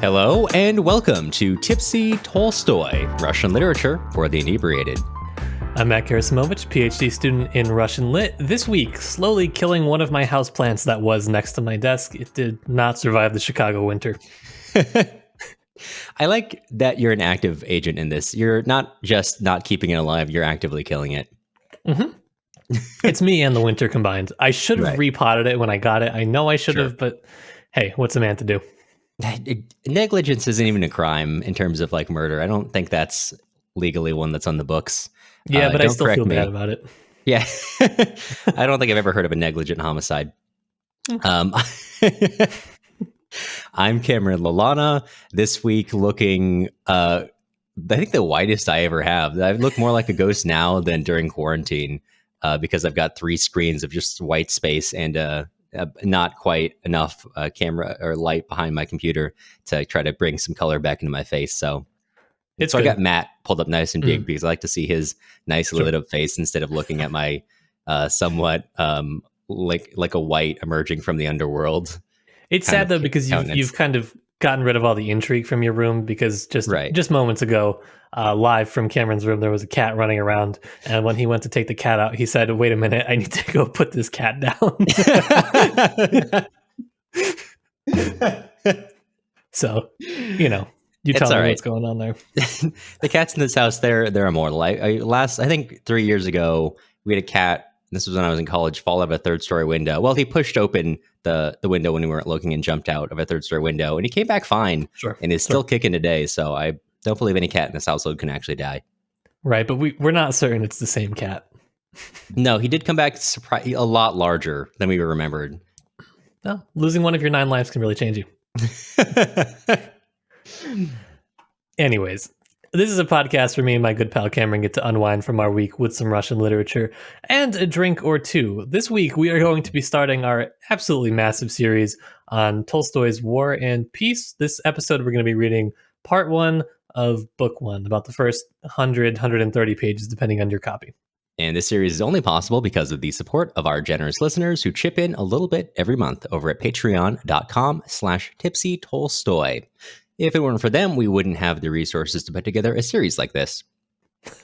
Hello and welcome to Tipsy Tolstoy, Russian literature for the inebriated. I'm Matt Karasimovich, PhD student in Russian Lit. This week, slowly killing one of my houseplants that was next to my desk. It did not survive the Chicago winter. I like that you're an active agent in this. You're not just not keeping it alive, you're actively killing it. Mm-hmm. It's me and the winter combined. I should have repotted it when I got it. I know I should have, but hey, what's a man to do? Negligence isn't even a crime in terms of like murder. I don't think that's legally one that's on the books. Yeah, but I still feel bad about it. Yeah. I don't think I've ever heard of a negligent homicide. I'm Cameron Lalana. This week looking, I think the whitest I ever have. I look more like a ghost now than during quarantine because I've got 3 screens of just white space and not quite enough camera or light behind my computer to try to bring some color back into my face. So I got Matt pulled up nice and big because I like to see his nice lit up face instead of looking at my somewhat like a white emerging from the underworld. It's sad though because you've kind of gotten rid of all the intrigue from your room because just moments ago, live from Cameron's room, there was a cat running around, and when he went to take the cat out, he said, "Wait a minute, I need to go put this cat down." So, you tell me what's going on there. The cats in this house, they're immortal. I think 3 years ago, we had a cat. This was when I was in college, fall out of a 3rd-story window. Well, he pushed open the window when we weren't looking and jumped out of a 3rd-story window, and he came back fine and is still kicking today. So I don't believe any cat in this household can actually die. Right, but we're not certain it's the same cat. No, he did come back a lot larger than we remembered. No, losing one of your 9 lives can really change you. Anyways, this is a podcast where me and my good pal Cameron get to unwind from our week with some Russian literature and a drink or two. This week, we are going to be starting our absolutely massive series on Tolstoy's War and Peace. This episode, we're going to be reading part 1 of book 1, about the first 100, 130 pages, depending on your copy. And this series is only possible because of the support of our generous listeners who chip in a little bit every month over at patreon.com/tipsytolstoy. If it weren't for them, we wouldn't have the resources to put together a series like this.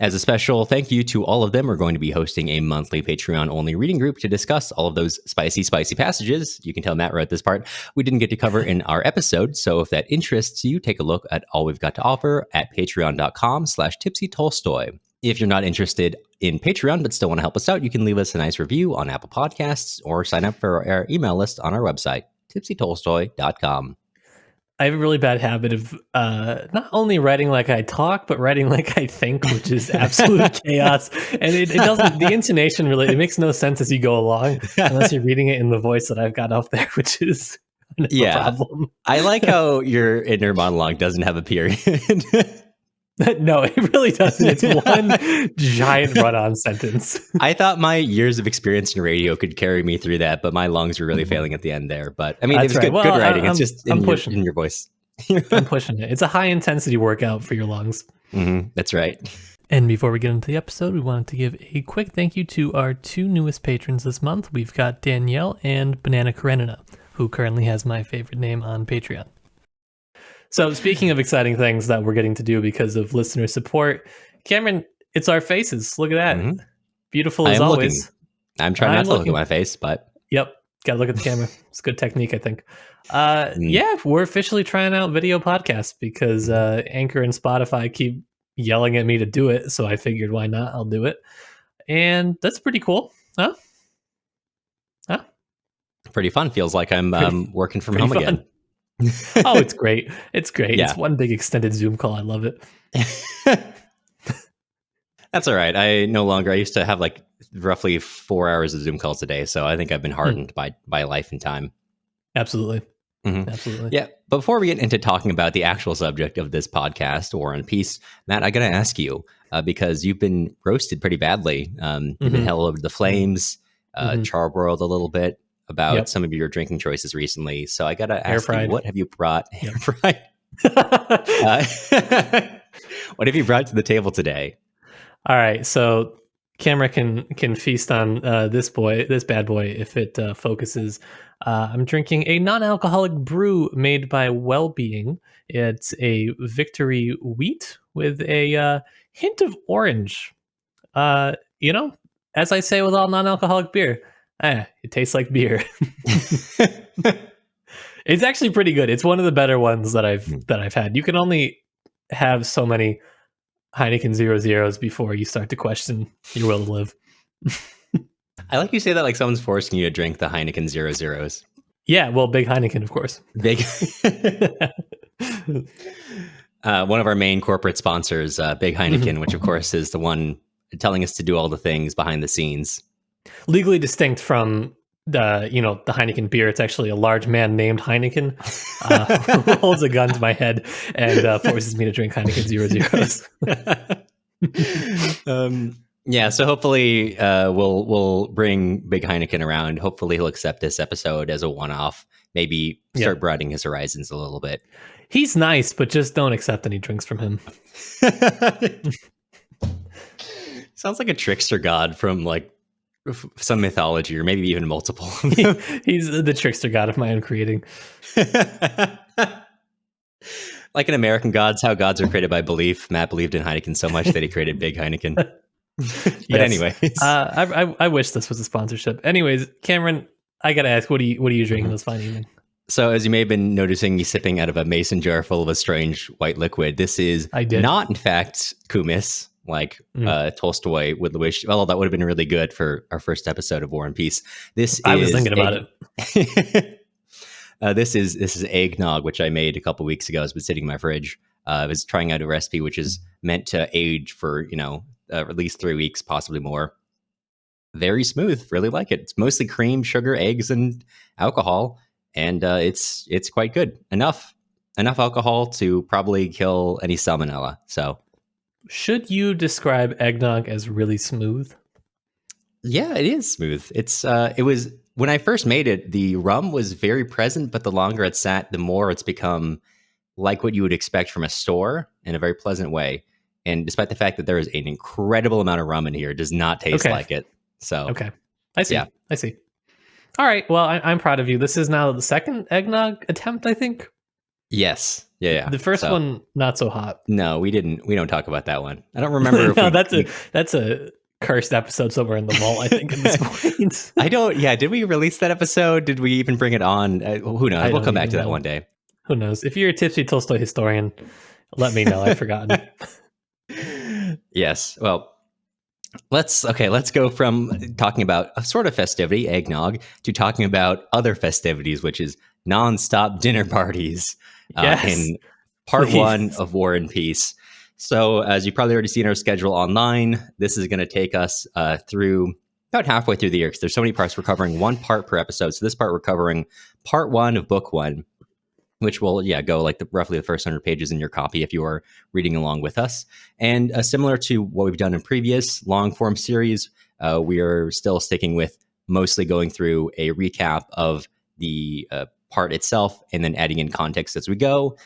As a special thank you to all of them, we're going to be hosting a monthly Patreon-only reading group to discuss all of those spicy passages. You can tell Matt wrote this part we didn't get to cover in our episode, so if that interests you, take a look at all we've got to offer at patreon.com/tipsytolstoy. If you're not interested in Patreon but still want to help us out, you can leave us a nice review on Apple Podcasts or sign up for our email list on our website, tipsytolstoy.com. I have a really bad habit of not only writing like I talk, but writing like I think, which is absolute chaos. And it doesn't, the intonation really, it makes no sense as you go along, unless you're reading it in the voice that I've got up there, which is a problem. I like how your inner monologue doesn't have a period. No, it really doesn't. It's one giant run-on sentence. I thought my years of experience in radio could carry me through that, but my lungs were really failing at the end there. But I mean, it was good writing. It's just in your voice. I'm pushing it. It's a high-intensity workout for your lungs. Mm-hmm, that's right. And before we get into the episode, we wanted to give a quick thank you to our 2 newest patrons this month. We've got Danielle and Banana Karenina, who currently has my favorite name on Patreon. So speaking of exciting things that we're getting to do because of listener support, Cameron, it's our faces. Look at that. Mm-hmm. Beautiful as always. I'm trying not to look at my face, but... Yep. Got to look at the camera. It's good technique, I think. Yeah, we're officially trying out video podcasts because Anchor and Spotify keep yelling at me to do it. So I figured, why not? I'll do it. And that's pretty cool. Huh? Pretty fun. Feels like I'm working from home again. Oh, it's great. It's great. Yeah. It's one big extended Zoom call. I love it. That's all right. I used to have like roughly 4 hours of Zoom calls a day. So I think I've been hardened by life and time. Absolutely. Mm-hmm. Absolutely. Yeah. But before we get into talking about the actual subject of this podcast, War and Peace, Matt, I got to ask you, because you've been roasted pretty badly. You've been held over the flames, charbroiled a little bit about some of your drinking choices recently. So I got to ask you, what have you brought? Air fried. What have you brought to the table today? All right. So camera can feast on this bad boy, if it focuses. I'm drinking a non-alcoholic brew made by Wellbeing. It's a Victory wheat with a hint of orange. As I say with all non-alcoholic beer, it tastes like beer. It's actually pretty good. It's one of the better ones that I've had. You can only have so many Heineken 00s before you start to question your will to live. I like you say that like someone's forcing you to drink the Heineken 00s. Yeah, well, big Heineken, of course. Big. One of our main corporate sponsors, Big Heinekein, which of course is the one telling us to do all the things behind the scenes. Legally distinct from the Heineken beer. It's actually a large man named Heineken who holds a gun to my head and forces me to drink Heineken 00s. Yeah, so hopefully we'll bring Big Heineken around. Hopefully he'll accept this episode as a one-off. Maybe start broadening his horizons a little bit. He's nice, but just don't accept any drinks from him. Sounds like a trickster god from like some mythology, or maybe even multiple. He's the trickster god of my own creating. Like in American Gods, how gods are created by belief. Matt believed in Heineken so much that he created Big Heineken. But anyways, I wish this was a sponsorship. Anyways, Cameron, I gotta ask, what are you drinking this fine evening? So as you may have been noticing, he's sipping out of a mason jar full of a strange white liquid. This is not, in fact, koumiss, like Tolstoy would wish. Well, that would have been really good for our first episode of War and Peace. I was thinking about it. This is eggnog, which I made a couple weeks ago. It's been sitting in my fridge. I was trying out a recipe which is meant to age for at least 3 weeks, possibly more. Very smooth. Really like it. It's mostly cream, sugar, eggs, and alcohol. And it's quite good. Enough alcohol to probably kill any salmonella. So, should you describe eggnog as really smooth? Yeah, it is smooth. It was when I first made it. The rum was very present, but the longer it sat, the more it's become like what you would expect from a store in a very pleasant way. And despite the fact that there is an incredible amount of rum in here, it does not taste like it. So, okay, I see. Yeah. I see. All right. Well, I'm proud of you. This is now the second eggnog attempt, I think. Yes. Yeah. The first one, not so hot. No, we didn't. We don't talk about that one. I don't remember. No, that's a cursed episode somewhere in the vault, I think, at this point. I don't. Yeah. Did we release that episode? Did we even bring it on? Who knows? We'll come back to that one day. Who knows? If you're a tipsy Tolstoy historian, let me know. I've forgotten. Yes. Well, let's go from talking about a sort of festivity, eggnog, to talking about other festivities, which is nonstop dinner parties in part 1 of War and Peace. So as you've probably already seen our schedule online, this is going to take us through about halfway through the year, because there's so many parts. We're covering one part per episode. So this part, we're covering part 1 of book 1, which will go like roughly the first 100 pages in your copy if you are reading along with us. And similar to what we've done in previous long form series, we are still sticking with mostly going through a recap of the part itself and then adding in context as we go,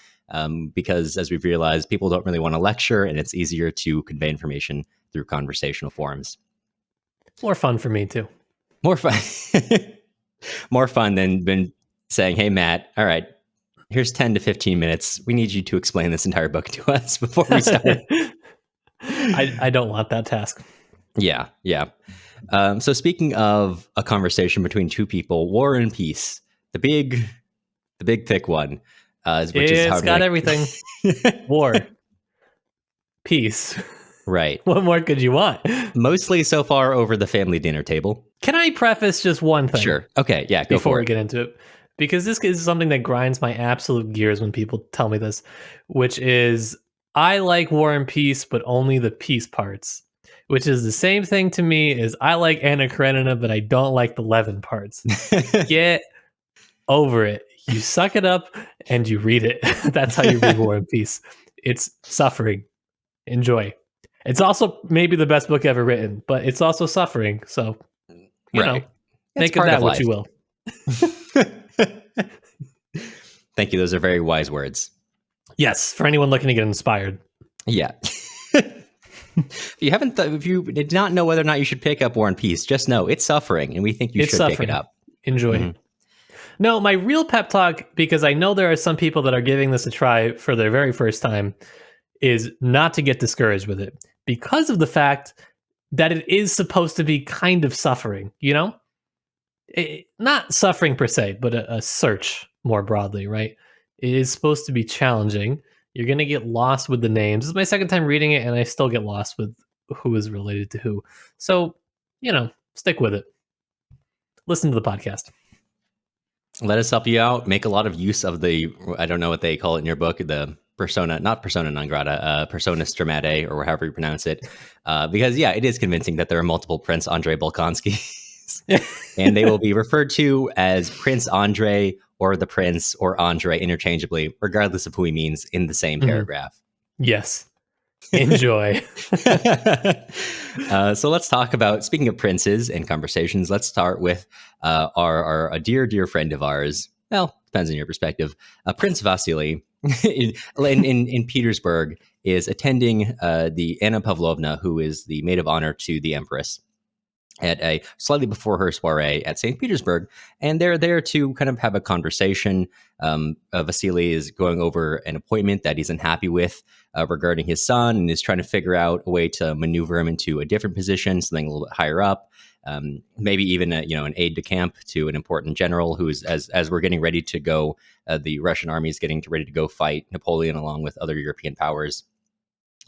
because as we've realized, people don't really want to lecture, and it's easier to convey information through conversational forums. More fun for me too. More fun. More fun than saying, hey, Matt, all right, here's 10 to 15 minutes. We need you to explain this entire book to us before we start. I don't want that task. Yeah. So speaking of a conversation between two people, War and Peace, the big thick one. It's got everything. War. Peace. Right. What more could you want? Mostly so far over the family dinner table. Can I preface just one thing? Sure. Okay. Yeah. Go before for we it. get into it. Because this is something that grinds my absolute gears when people tell me this, which is I like War and Peace, but only the peace parts, which is the same thing to me as I like Anna Karenina, but I don't like the Levin parts. Get over it. You suck it up and you read it. That's how you read War and Peace. It's suffering. Enjoy. It's also maybe the best book ever written, but it's also suffering. So, you know, make of that what you will. Thank you. Those are very wise words. Yes, for anyone looking to get inspired. Yeah. If you did not know whether or not you should pick up War and Peace, just know it's suffering, and we think you It's should suffering. pick it up. Enjoy. Mhm. No, my real pep talk, because I know there are some people that are giving this a try for their very first time, is not to get discouraged with it because of the fact that it is supposed to be kind of suffering, you know? Not suffering per se, but a search more broadly, right? It is supposed to be challenging. You're going to get lost with the names. This is my second time reading it, and I still get lost with who is related to who. So, stick with it. Listen to the podcast. Let us help you out. Make a lot of use of I don't know what they call it in your book, the not persona non grata, persona stromatae, or however you pronounce it. Because, it is convincing that there are multiple Prince Andrei Bolkonskys. And they will be referred to as Prince Andrei or the Prince or Andrei interchangeably, regardless of who he means in the same paragraph. Yes. Enjoy. So let's talk about, speaking of princes and conversations, let's start with a dear friend of ours. Well, depends on your perspective. Prince Vasily in Petersburg is attending the Anna Pavlovna, who is the maid of honor to the Empress, at a slightly before her soiree at St. Petersburg. And they're there to kind of have a conversation. Vasily is going over an appointment that he's unhappy with regarding his son, and is trying to figure out a way to maneuver him into a different position, something a little bit higher up. Maybe even an aide de camp to an important general who's, as we're getting ready to go, the Russian army is getting ready to go fight Napoleon along with other European powers.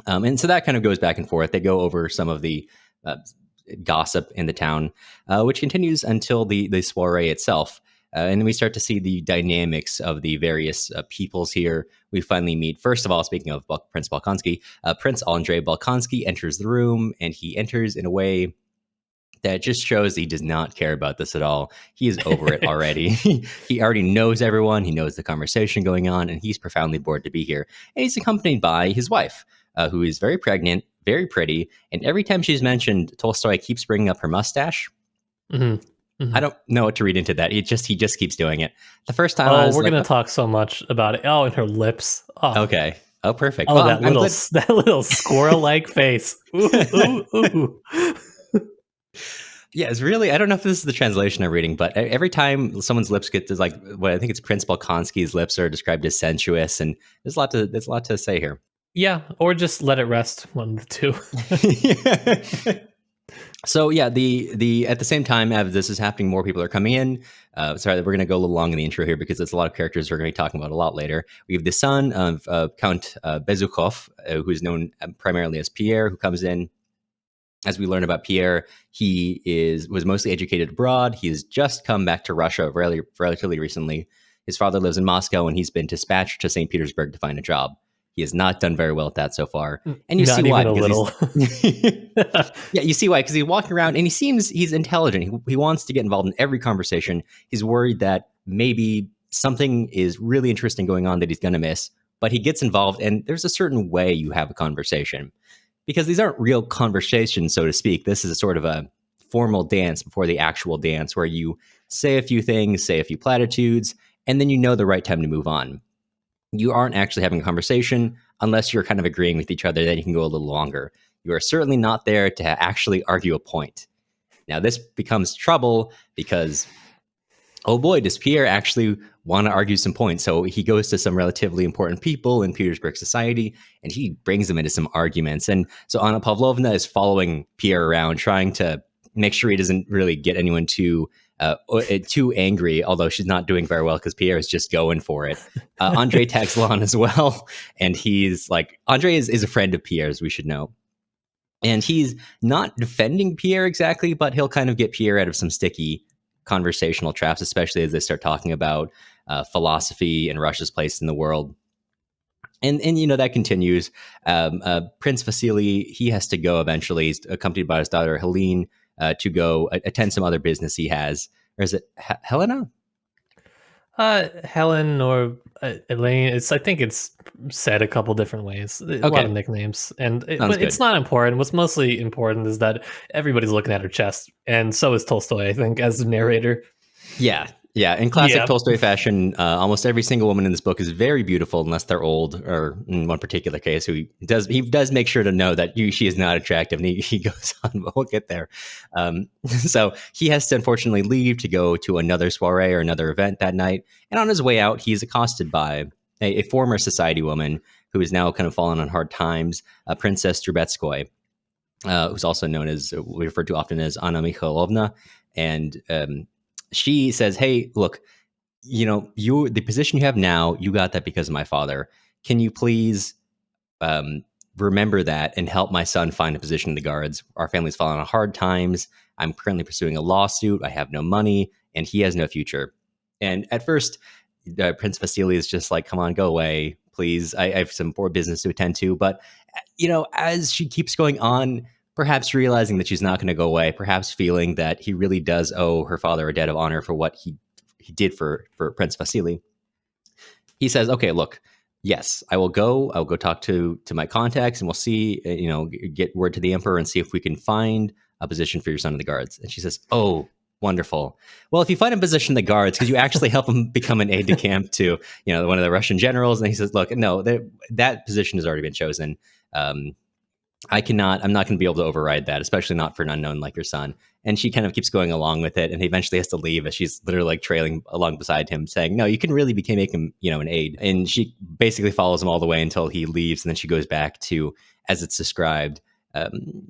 And so that kind of goes back and forth. They go over some of the gossip in the town, which continues until the soiree itself. And then we start to see the dynamics of the various peoples here. We finally meet, first of all, speaking of Prince Bolkonsky, Prince Andrei Bolkonsky enters the room, and he enters in a way that just shows he does not care about this at all. He is over it already. He already knows everyone. He knows the conversation going on, and he's profoundly bored to be here. And he's accompanied by his wife, who is very pregnant, very pretty, and every time she's mentioned, Tolstoy keeps bringing up her mustache. Mm-hmm. Mm-hmm. I don't know what to read into that. He just keeps doing it. The first time, we're gonna talk so much about it. Oh, and her lips. Oh. Okay. Oh, perfect. Oh, well, that little squirrel-like face. Ooh, ooh. Yeah, it's really, I don't know if this is the translation I'm reading, but every time someone's lips get to, like, what I think it's Prince Bolkonsky's lips are described as sensuous, and there's a lot to say here. Yeah, or just let it rest, one of the two. So the at the same time as this is happening, more people are coming in. Sorry, we're going to go a little long in the intro here because there's a lot of characters we're going to be talking about a lot later. We have the son of Count Bezukhov, who's known primarily as Pierre, who comes in. As we learn about Pierre, he was mostly educated abroad. He has just come back to Russia relatively recently. His father lives in Moscow, and he's been dispatched to St. Petersburg to find a job. He has not done very well at that so far. And you see why. Not even a little. Yeah, you see why. Because he's walking around, and he's intelligent. He wants to get involved in every conversation. He's worried that maybe something is really interesting going on that he's going to miss. But he gets involved, and there's a certain way you have a conversation. Because these aren't real conversations, so to speak. This is a sort of a formal dance before the actual dance where you say a few things, say a few platitudes, and then you know the right time to move on. You aren't actually having a conversation unless you're kind of agreeing with each other, then you can go a little longer. You are certainly not there to actually argue a point. Now, this becomes trouble because, oh boy, does Pierre actually want to argue some points. So he goes to some relatively important people in Petersburg society, and he brings them into some arguments. And so Anna Pavlovna is following Pierre around, trying to make sure he doesn't really get anyone too angry, although she's not doing very well because Pierre is just going for it. Andrei tags along as well, and he's like, Andrei is a friend of Pierre's, we should know. And he's not defending Pierre exactly, but he'll kind of get Pierre out of some sticky conversational traps, especially as they start talking about philosophy and Russia's place in the world. And that continues. Prince Vasily, he has to go eventually. He's accompanied by his daughter Helene to go attend some other business he has. Or is it Helena? Helen or Elaine. I think it's said a couple different ways. A lot of nicknames, but it's not important. What's mostly important is that everybody's looking at her chest, and so is Tolstoy, I think, as the narrator. Yeah, Yeah, in classic Yeah. Tolstoy fashion, almost every single woman in this book is very beautiful, unless they're old, or in one particular case, he does make sure to know that she is not attractive, and he goes on, but we'll get there. So he has to unfortunately leave to go to another soiree or another event that night, and on his way out, he's accosted by a former society woman who is now kind of fallen on hard times, Princess Drubetskoy, who's also known as, we refer to often as Anna Mikhailovna, and she says, "Hey, look, the position you have now, you got that because of my father. Can you please remember that and help my son find a position in the guards? Our family's fallen on hard times. I'm currently pursuing a lawsuit. I have no money, and he has no future." And at first, Prince Vasily is just like, "Come on, go away, please. I have some poor business to attend to." But as she keeps going on, perhaps realizing that she's not going to go away, perhaps feeling that he really does owe her father a debt of honor for what he did for Prince Vasily, he says, "Okay, look, yes, I will go. I'll go talk to my contacts, and we'll see. Get word to the emperor and see if we can find a position for your son in the guards." And she says, "Oh, wonderful. Well, if you find a position in the guards, could you actually help him become an aide de camp to one of the Russian generals?" And he says, "Look, no, that position has already been chosen. I'm not going to be able to override that, especially not for an unknown like your son." And she kind of keeps going along with it, and he eventually has to leave as she's literally like trailing along beside him, saying, "No, you can really make him, an aide." And she basically follows him all the way until he leaves, and then she goes back to, as it's described,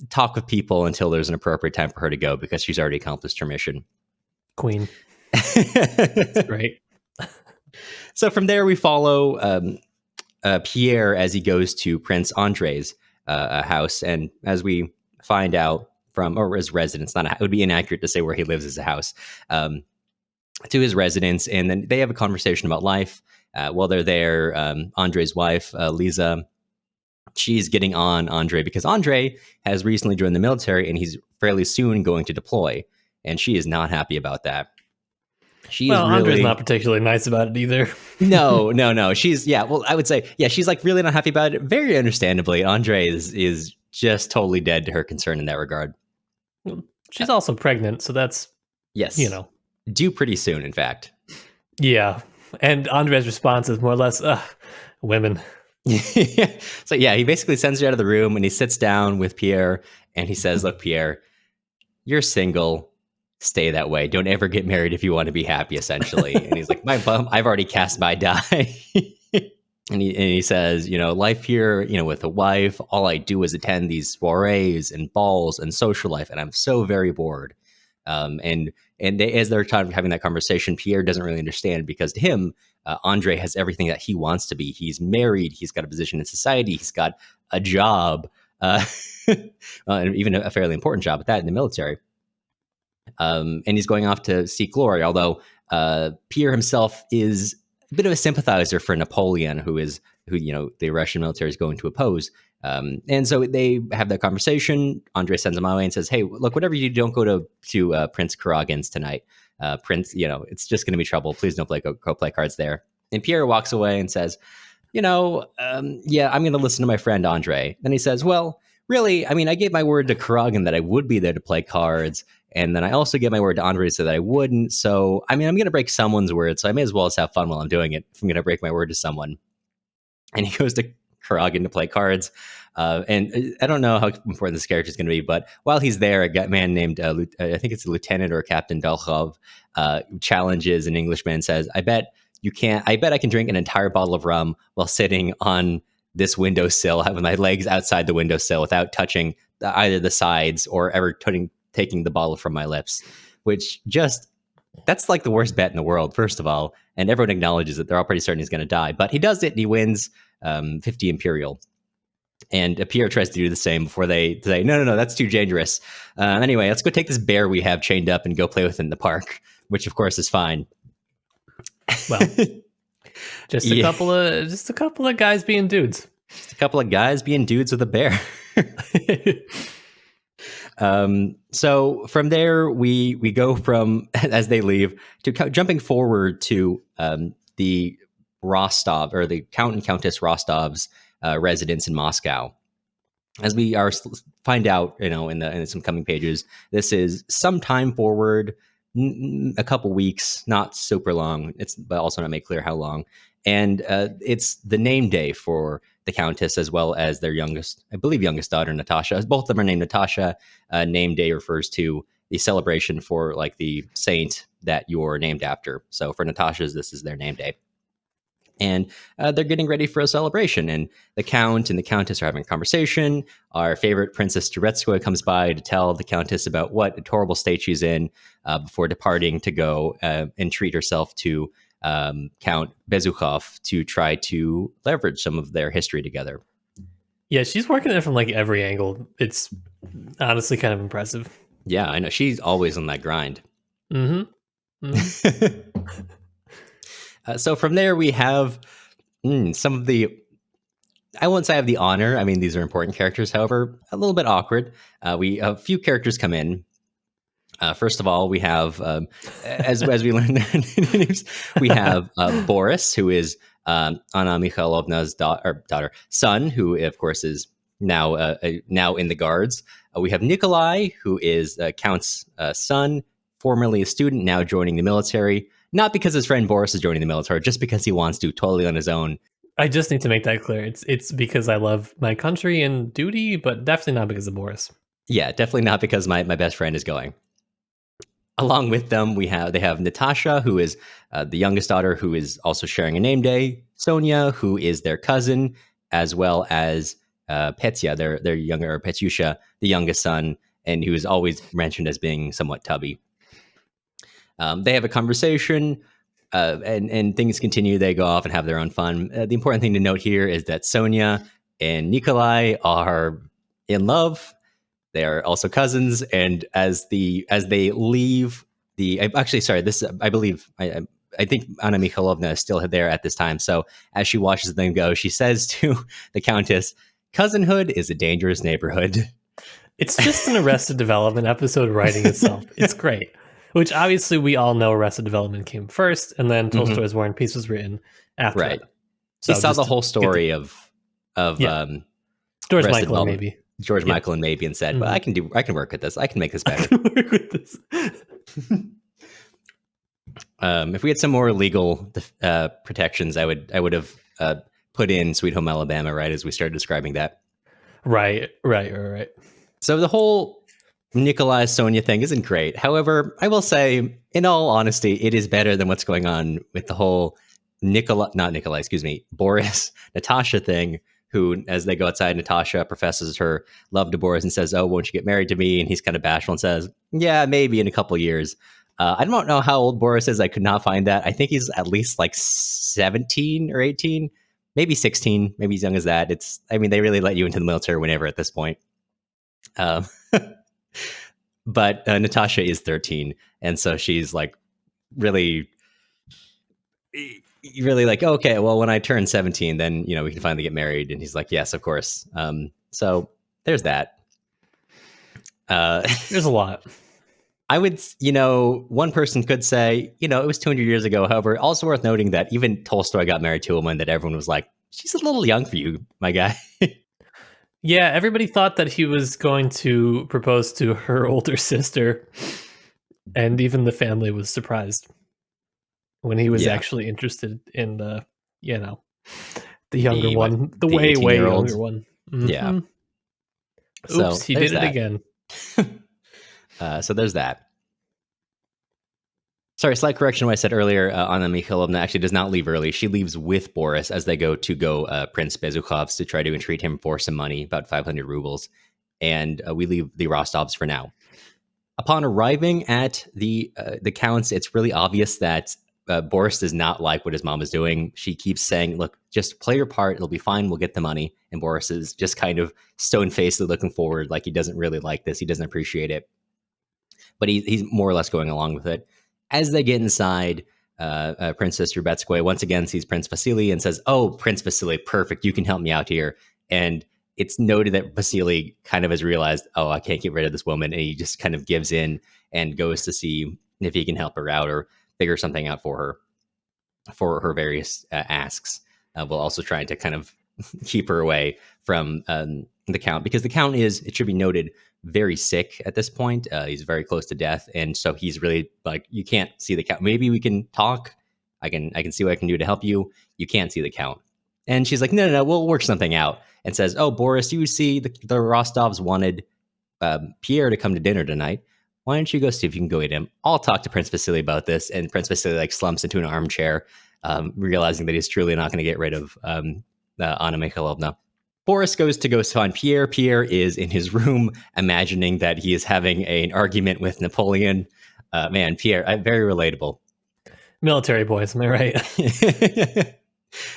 talk with people until there's an appropriate time for her to go because she's already accomplished her mission. Queen. That's great. So from there, we follow Pierre as he goes to Prince Andrei's house, and as we find out or his residence, it would be inaccurate to say where he lives as a house, to his residence, and then they have a conversation about life. While they're there, Andrei's wife, Lisa, she's getting on Andrei because Andrei has recently joined the military and he's fairly soon going to deploy, and she is not happy about that. Andrei's not particularly nice about it either. No. She's, I would say, she's like really not happy about it. Very understandably, Andrei is just totally dead to her concern in that regard. She's also pregnant, so that's, yes, due pretty soon, in fact. Yeah, and Andrei's response is more or less, women. So he basically sends her out of the room, and he sits down with Pierre, and he says, "Look, Pierre, you're single. Stay that way. Don't ever get married if you want to be happy," essentially. And he's like, "I've already cast my die." And he says, "Life here, with a wife, all I do is attend these soirees and balls and social life, and I'm so very bored." And as they're having that conversation, Pierre doesn't really understand because to him, Andrei has everything that he wants to be. He's married. He's got a position in society. He's got a job, and even a fairly important job at that in the military. And he's going off to seek glory, although Pierre himself is a bit of a sympathizer for Napoleon, who the Russian military is going to oppose. And so they have that conversation. Andrei sends him away and says, "Hey, look, whatever you do, don't go to Prince Karagin's tonight. Prince, it's just going to be trouble. Please don't go play cards there." And Pierre walks away and says, I'm going to listen to my friend Andrei. Then he says, "Well, really, I gave my word to Karagin that I would be there to play cards. And then I also gave my word to Andrei so that I wouldn't. So, I'm going to break someone's word. So I may as well just have fun while I'm doing it if I'm going to break my word to someone." And he goes to Karagin to play cards. And I don't know how important this character is going to be, but while he's there, a man named, I think it's a lieutenant or Captain Bezukhov, challenges an Englishman and says, I bet I can drink an entire bottle of rum while sitting on this windowsill with my legs outside the windowsill without touching either the sides or ever taking the bottle from my lips, which that's like the worst bet in the world, first of all. And everyone acknowledges that they're all pretty certain he's going to die, but he does it and he wins 50 Imperial. And Pierre tries to do the same before they say, no, that's too dangerous. Anyway, let's go take this bear we have chained up and go play with it in the park, which of course is fine. Well, just a couple of guys being dudes. Just a couple of guys being dudes with a bear. So from there, we go from, as they leave, to jumping forward to the Rostov, or the Count and Countess Rostov's residence in Moscow. As we find out, in some coming pages, this is some time forward, a couple weeks, not super long. It's but also not made clear how long. And it's the name day for the Countess as well as their youngest, I believe, youngest daughter, Natasha. Both of them are named Natasha. Name day refers to the celebration for like the saint that you're named after. So for Natasha's, this is their name day. And they're getting ready for a celebration. And the Count and the Countess are having a conversation. Our favorite Princess Turetskoy comes by to tell the Countess about what a horrible state she's in before departing to go and treat herself to Count Bezukhov to try to leverage some of their history together. Yeah, she's working it from like every angle. It's honestly kind of impressive. Yeah, I know. She's always on that grind. Mm-hmm. Mm-hmm. So from there, we have some of the, I won't say I have the honor. I mean, these are important characters. However, a little bit awkward. A few characters come in. First of all, we have, as we learned their names, we have Boris, who is Anna Mikhailovna's son, who of course is now in the guards. We have Nikolai, who is Count's son, formerly a student, now joining the military. Not because his friend Boris is joining the military, just because he wants to, totally on his own. I just need to make that clear. It's because I love my country and duty, but definitely not because of Boris. Yeah, definitely not because my best friend is going. Along with them, they have Natasha, who is the youngest daughter, who is also sharing a name day. Sonia, who is their cousin, as well as Petya, their younger, or Petyusha, the youngest son, and who is always mentioned as being somewhat tubby. They have a conversation, and things continue. They go off and have their own fun. The important thing to note here is that Sonia and Nikolai are in love. They are also cousins, and as they leave I think Anna Mikhailovna is still there at this time. So as she watches them go, she says to the Countess, "Cousinhood is a dangerous neighborhood." It's just an Arrested Development episode writing itself. It's great. Which obviously we all know Arrested Development came first, and then Tolstoy's War and Peace was written after. Right. That. So he saw the whole story of George Michael and maybe. George Michael and maybe, and said, "Well, I can work with this. I can make this better." Work with this. If we had some more legal protections, I would have put in Sweet Home Alabama right as we started describing that. Right. So the whole Nikolai Sonia thing isn't great. However, I will say, in all honesty, it is better than what's going on with the whole Boris Natasha thing. Who, as they go outside, Natasha professes her love to Boris and says, "Oh, won't you get married to me?" And he's kind of bashful and says, "Yeah, maybe in a couple of years." I don't know how old Boris is. I could not find that. I think he's at least like 17 or 18, maybe 16, maybe as young as that. They really let you into the military whenever at this point. But Natasha is 13, and so she's like really like, okay, well, when I turn 17, then we can finally get married. And he's like, yes, of course. So there's that. There's a lot. I would, one person could say, it was 200 years ago. However, also worth noting that even Tolstoy got married to a woman that everyone was like, she's a little young for you, my guy. Yeah, everybody thought that he was going to propose to her older sister, and even the family was surprised when he was actually interested in the younger one, the way younger one. Mm-hmm. Yeah. Oops, so he did it again. So there's that. Sorry, slight correction. What I said earlier, Anna Mikhailovna actually does not leave early. She leaves with Boris as they go Prince Bezukhov's to try to entreat him for some money, about 500 rubles. And we leave the Rostovs for now. Upon arriving at the Count's, it's really obvious that Boris does not like what his mom is doing. She keeps saying, "Look, just play your part. It'll be fine. We'll get the money." And Boris is just kind of stone-facedly looking forward, like he doesn't really like this. He doesn't appreciate it. But he's more or less going along with it. As they get inside, Princess Trubetskoy once again sees Prince Vasily and says, "Oh, Prince Vasily, perfect. You can help me out here." And it's noted that Vasily kind of has realized, "Oh, I can't get rid of this woman." And he just kind of gives in and goes to see if he can help her out or figure something out for her various asks, while also trying to kind of keep her away from the Count, because the Count is, it should be noted, very sick at this point. He's very close to death, and so he's really like, you can't see the Count. Maybe we can talk. I can see what I can do to help you. You can't see the Count. And she's like, no, we'll work something out. And says, oh, Boris, you see the Rostovs wanted Pierre to come to dinner tonight. Why don't you go see if you can go eat him? I'll talk to Prince Vasily about this. And Prince Vasily like slumps into an armchair, realizing that he's truly not going to get rid of Anna Mikhailovna. Boris goes to find Pierre. Pierre is in his room, imagining that he is having an argument with Napoleon. Man, Pierre, very relatable. Military boys, am I right?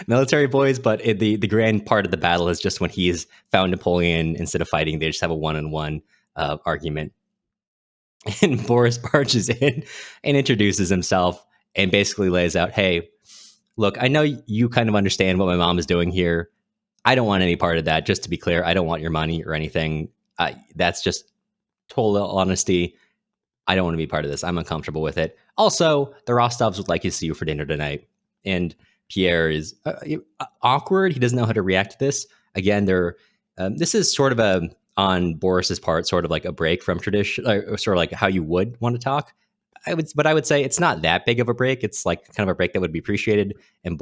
Military boys, but the grand part of the battle is just when he's found Napoleon. Instead of fighting, they just have a one-on-one argument. And Boris barges in and introduces himself and basically lays out, hey, look, I know you kind of understand what my mom is doing here. I don't want any part of that. Just to be clear, I don't want your money or anything. That's just total honesty. I don't want to be part of this. I'm uncomfortable with it. Also, the Rostovs would like to see you for dinner tonight. And Pierre is awkward. He doesn't know how to react to this. Again, this is sort of on Boris's part, sort of like a break from tradition, sort of like how you would want to talk. I would say it's not that big of a break. It's like kind of a break that would be appreciated. And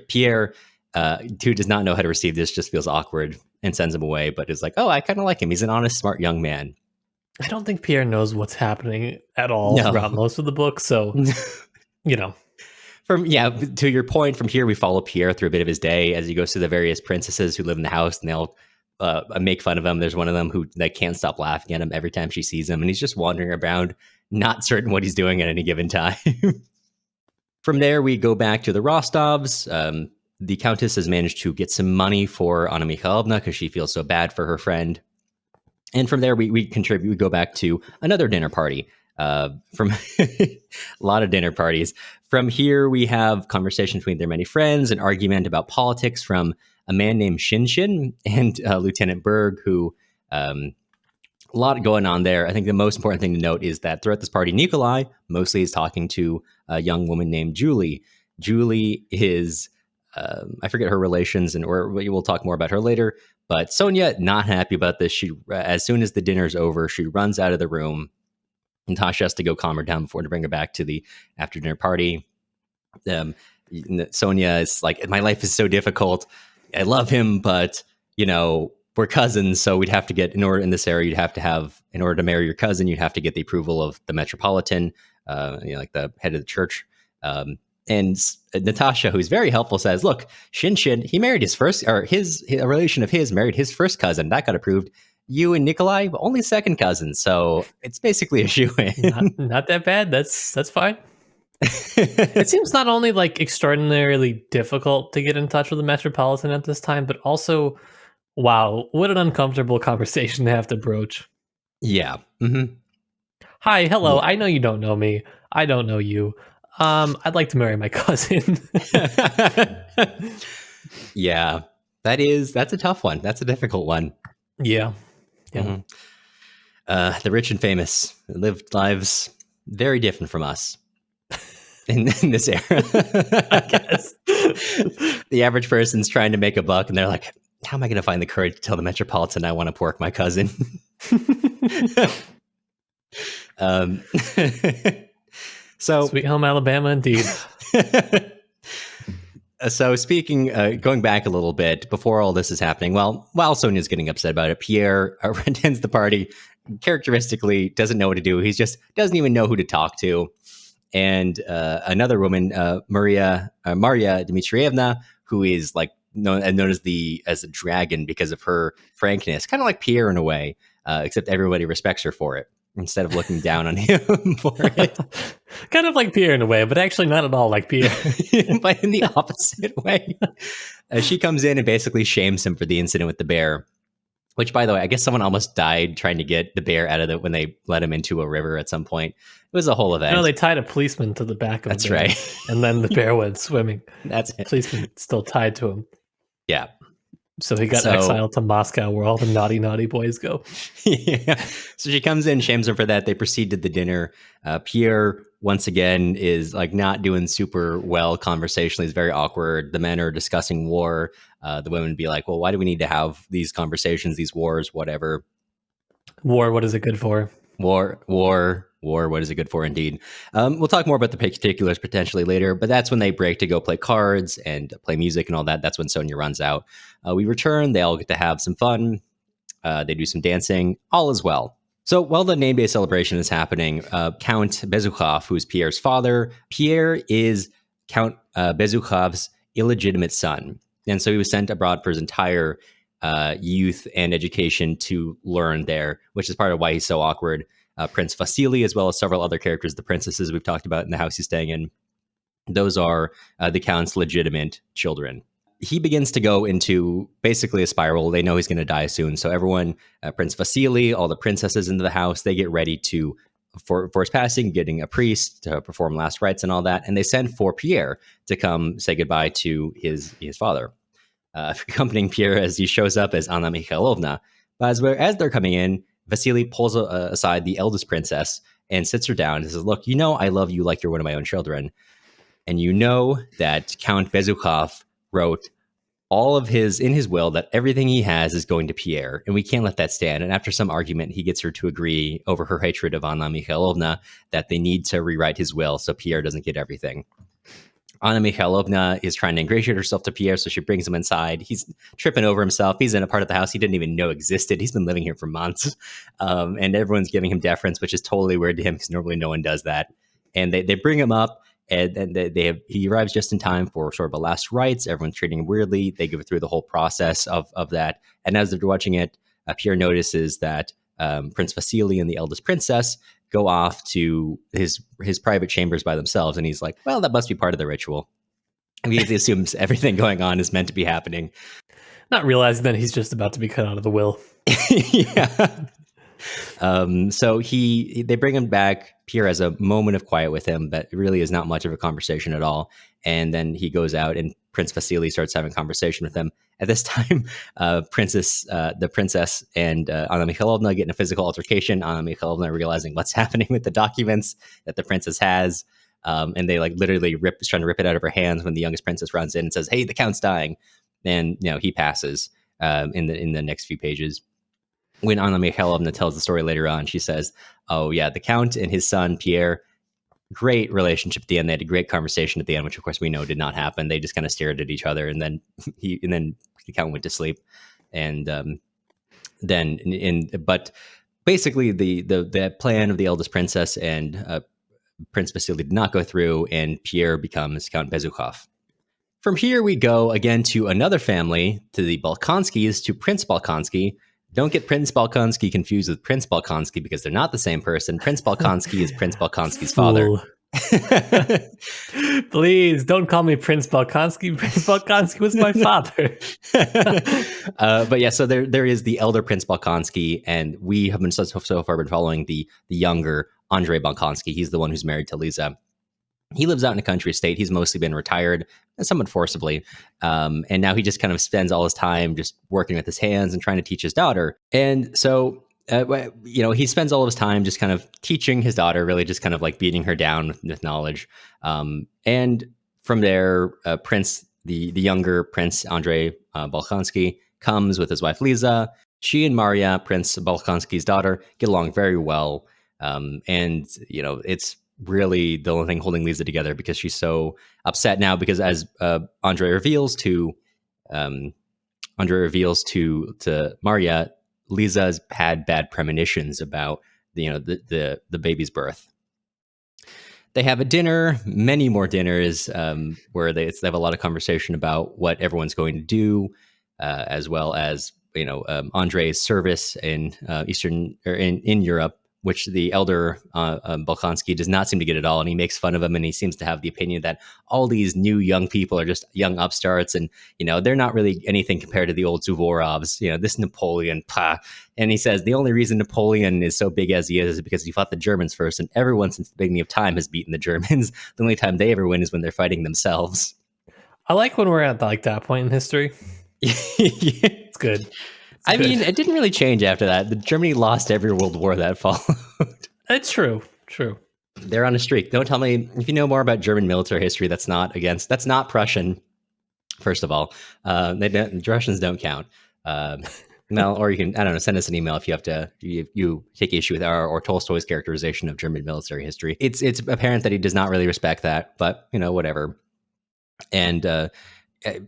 Pierre, who does not know how to receive this, just feels awkward and sends him away, but is like, oh, I kind of like him. He's an honest, smart young man. I don't think Pierre knows what's happening at all throughout most of the book. So, to your point, from here we follow Pierre through a bit of his day as he goes to the various princesses who live in the house, and they'll make fun of him. There's one of them who can't stop laughing at him every time she sees him, and he's just wandering around, not certain what he's doing at any given time. From there, we go back to the Rostovs. The Countess has managed to get some money for Anna Mikhailovna because she feels so bad for her friend. And from there, we go back to another dinner party. From a lot of dinner parties. From here, we have conversations between their many friends, an argument about politics from a man named Shinshin and Lieutenant Berg, who a lot going on there. I think the most important thing to note is that throughout this party, Nikolai mostly is talking to a young woman named Julie. Julie is, I forget her relations, or we'll talk more about her later. But Sonia, not happy about this. She, as soon as the dinner's over, she runs out of the room. And Tasha has to go calm her down before to bring her back to the after dinner party. Sonia is like, my life is so difficult. I love him, but we're cousins, so we'd have to get, in order to marry your cousin, you'd have to get the approval of the metropolitan, like the head of the church. And Natasha, who's very helpful, says, look, Shinshin, he married a relation of his married his first cousin. That got approved. You and Nikolai, only second cousins. So it's basically a shoo-in. Not that bad. That's fine. It seems not only like extraordinarily difficult to get in touch with the metropolitan at this time, but also, wow, what an uncomfortable conversation to have to broach. Yeah. Mm-hmm. Hi, hello. Yeah. I know you don't know me. I don't know you. I'd like to marry my cousin. Yeah, that's a tough one. That's a difficult one. Yeah. Mm-hmm. The rich and famous lived lives very different from us in this era. I guess. The average person's trying to make a buck, and they're like, how am I going to find the courage to tell the metropolitan I want to pork my cousin? So Sweet Home Alabama, indeed. So speaking, going back a little bit, before all this is happening, while Sonia's getting upset about it, Pierre attends the party, characteristically doesn't know what to do. He just doesn't even know who to talk to. And another woman, Maria Dmitrievna, who is like known as a dragon because of her frankness, kind of like Pierre in a way, except everybody respects her for it, instead of looking down on him for it. Kind of like Pierre in a way, but actually not at all like Pierre. But in the opposite way. She comes in and basically shames him for the incident with the bear, which, by the way, I guess someone almost died trying to get the bear out of it when they let him into a river at some point. It was a whole event. No, they tied a policeman to the back of the bear. That's right. And then the bear went swimming. That's it. The policeman still tied to him. Yeah. So he got exiled to Moscow, where all the naughty boys go. Yeah. So she comes in, shames him for that. They proceed to the dinner. Pierre once again is like not doing super well conversationally. It's very awkward. The men are discussing war. The women be like, well, why do we need to have these conversations, these wars, whatever? War, what is it good for? War. What is it good for? Indeed. We'll talk more about the particulars potentially later, but that's when they break to go play cards and play music and all that. That's when Sonia runs out. We return. They all get to have some fun. They do some dancing. All is well. So while the name day celebration is happening, Count Bezukhov, who's Pierre's father, Pierre is Count Bezukhov's illegitimate son. And so he was sent abroad for his entire youth and education to learn there, which is part of why he's so awkward. Prince Vasily, as well as several other characters, the princesses we've talked about in the house he's staying in, those are the Count's legitimate children. He begins to go into basically a spiral. They know he's going to die soon. So everyone, Prince Vasily, all the princesses into the house, they get ready for his passing, getting a priest to perform last rites and all that. And they send for Pierre to come say goodbye to his father. Accompanying Pierre as he shows up as Anna Mikhailovna. But as they're coming in, Vasily pulls aside the eldest princess and sits her down and says, look, you know I love you like you're one of my own children. And you know that Count Bezukhov wrote in his will that everything he has is going to Pierre, and we can't let that stand. And after some argument, he gets her to agree over her hatred of Anna Mikhailovna that they need to rewrite his will so Pierre doesn't get everything. Anna Mikhailovna is trying to ingratiate herself to Pierre, so she brings him inside. He's tripping over himself. He's in a part of the house he didn't even know existed. He's been living here for months, and everyone's giving him deference, which is totally weird to him because normally no one does that. And they bring him up, and he arrives just in time for sort of a last rites. Everyone's treating him weirdly. They go through the whole process of that. And as they're watching it, Pierre notices that Prince Vasily and the eldest princess go off to his private chambers by themselves. And he's like, well, that must be part of the ritual. And he assumes everything going on is meant to be happening. Not realizing that he's just about to be cut out of the will. Yeah. So they bring him back. Pierre has a moment of quiet with him, but it really is not much of a conversation at all. And then he goes out and Prince Vasily starts having a conversation with him. At this time, the princess and Anna Mikhailovna get in a physical altercation. Anna Mikhailovna realizing what's happening with the documents that the princess has. And they like literally trying to rip it out of her hands when the youngest princess runs in and says, hey, the Count's dying. And, he passes in the next few pages. When Anna Mikhailovna tells the story later on, she says, oh, yeah, the Count and his son, Pierre, great relationship at the end. They had a great conversation at the end, which, of course, we know did not happen. They just kind of stared at each other, and then the Count went to sleep. And but basically, the plan of the eldest princess and Prince Vasily did not go through, and Pierre becomes Count Bezukhov. From here, we go again to another family, to the Bolkonskys, to Prince Bolkonsky. Don't get Prince Bolkonsky confused with Prince Bolkonsky because they're not the same person. Prince Bolkonsky is Prince Bolkonsky's father. Please don't call me Prince Bolkonsky. Prince Bolkonsky was my father. But yeah, so there is the elder Prince Bolkonsky, and we have been so far been following the younger Andrei Bolkonsky. He's the one who's married to Lisa. He lives out in a country estate. He's mostly been retired, somewhat forcibly. And now he just kind of spends all his time just working with his hands and trying to teach his daughter. And so, he spends all of his time just kind of teaching his daughter, really just kind of like beating her down with knowledge. And from there, the younger Prince Andrei Bolkonsky comes with his wife, Lisa. She and Maria, Prince Bolkonsky's daughter, get along very well. And it's really the only thing holding Lisa together because she's so upset now because as Andrei reveals to Maria, Lisa's had bad premonitions about the baby's birth. They have a dinner, many more dinners, where they have a lot of conversation about what everyone's going to do, as well as Andrei's service in in Europe, which the elder Bolkonsky does not seem to get at all. And he makes fun of him, and he seems to have the opinion that all these new young people are just young upstarts, and they're not really anything compared to the old Suvorovs. This Napoleon, pah. And he says the only reason Napoleon is so big as he is because he fought the Germans first, and everyone since the beginning of time has beaten the Germans. The only time they ever win is when they're fighting themselves. I like when we're at that point in history. Yeah. It's good. I mean, it didn't really change after that. Germany lost every world war that followed. It's true. They're on a streak. Don't tell me if you know more about German military history. That's not Prussian. First of all, the Russians don't count. Well, or you can, I don't know, send us an email if you have to, you take issue with our or Tolstoy's characterization of German military history. It's apparent that he does not really respect that, but whatever. And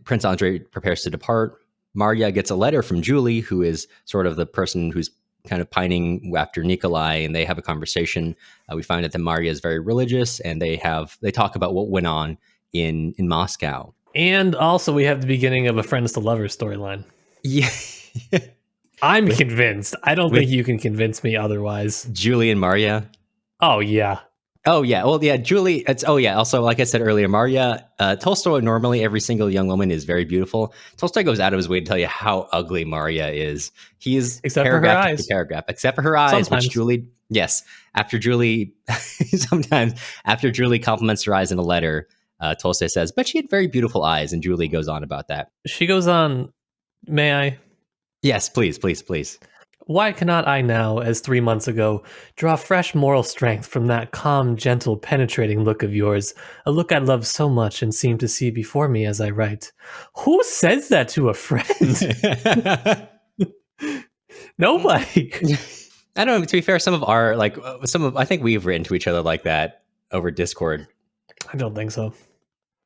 Prince Andrei prepares to depart. Marya gets a letter from Julie, who is sort of the person who's kind of pining after Nikolai, and they have a conversation. We find out that Marya is very religious, and they talk about what went on in Moscow. And also, we have the beginning of a friends to lovers storyline. Yeah. I'm convinced. I don't think you can convince me otherwise. Julie and Marya. Oh, yeah. Oh, yeah. Well, yeah, Julie. Also, like I said earlier, Marya, Tolstoy, normally every single young woman is very beautiful. Tolstoy goes out of his way to tell you how ugly Marya is. He's except for her eyes. Paragraph, except for her eyes, sometimes. Which Julie, yes. Sometimes after Julie compliments her eyes in a letter, Tolstoy says, but she had very beautiful eyes. And Julie goes on about that. She goes on, may I? Yes, please, please, please. Why cannot I now, as 3 months ago, draw fresh moral strength from that calm, gentle, penetrating look of yours, a look I love so much and seem to see before me as I write? Who says that to a friend? Nobody. I don't know. To be fair, I think we've written to each other like that over Discord. I don't think so.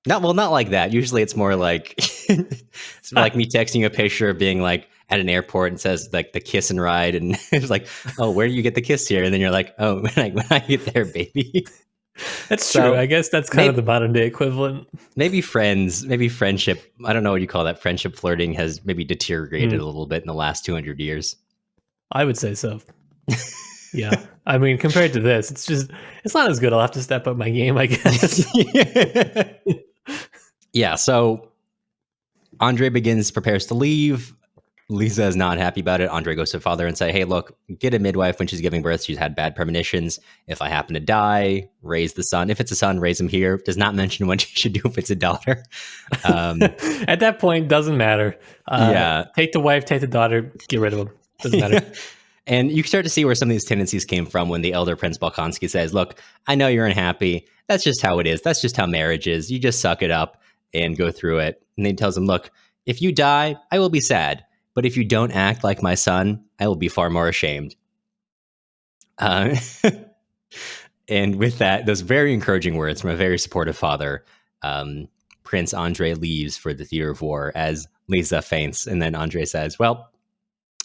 Not like that. Usually it's more like it's like me texting you a picture of being like at an airport and says like the kiss and ride, and it's like, oh, where do you get the kiss here? And then you're like, oh, when I get there, baby. That's true. I guess that's kind of the modern day equivalent. Maybe friendship. I don't know what you call that. Friendship flirting has maybe deteriorated a little bit in the last 200 years. I would say so. Yeah. I mean, compared to this, it's not as good. I'll have to step up my game, I guess. Yeah. So Andrei prepares to leave. Lisa is not happy about it. Andrei goes to father and say, hey, look, get a midwife when she's giving birth. She's had bad premonitions. If I happen to die, raise the son. If it's a son, raise him here. Does not mention what she should do if it's a daughter. At that point, doesn't matter. Take the wife, take the daughter, get rid of them. Doesn't matter. And you start to see where some of these tendencies came from when the elder Prince Bolkonsky says, look, I know you're unhappy. That's just how it is. That's just how marriage is. You just suck it up and go through it. And then he tells him, look, if you die, I will be sad. But if you don't act like my son, I will be far more ashamed. And with that, those very encouraging words from a very supportive father, Prince Andrei leaves for the theater of war as Lisa faints. And then Andrei says, well,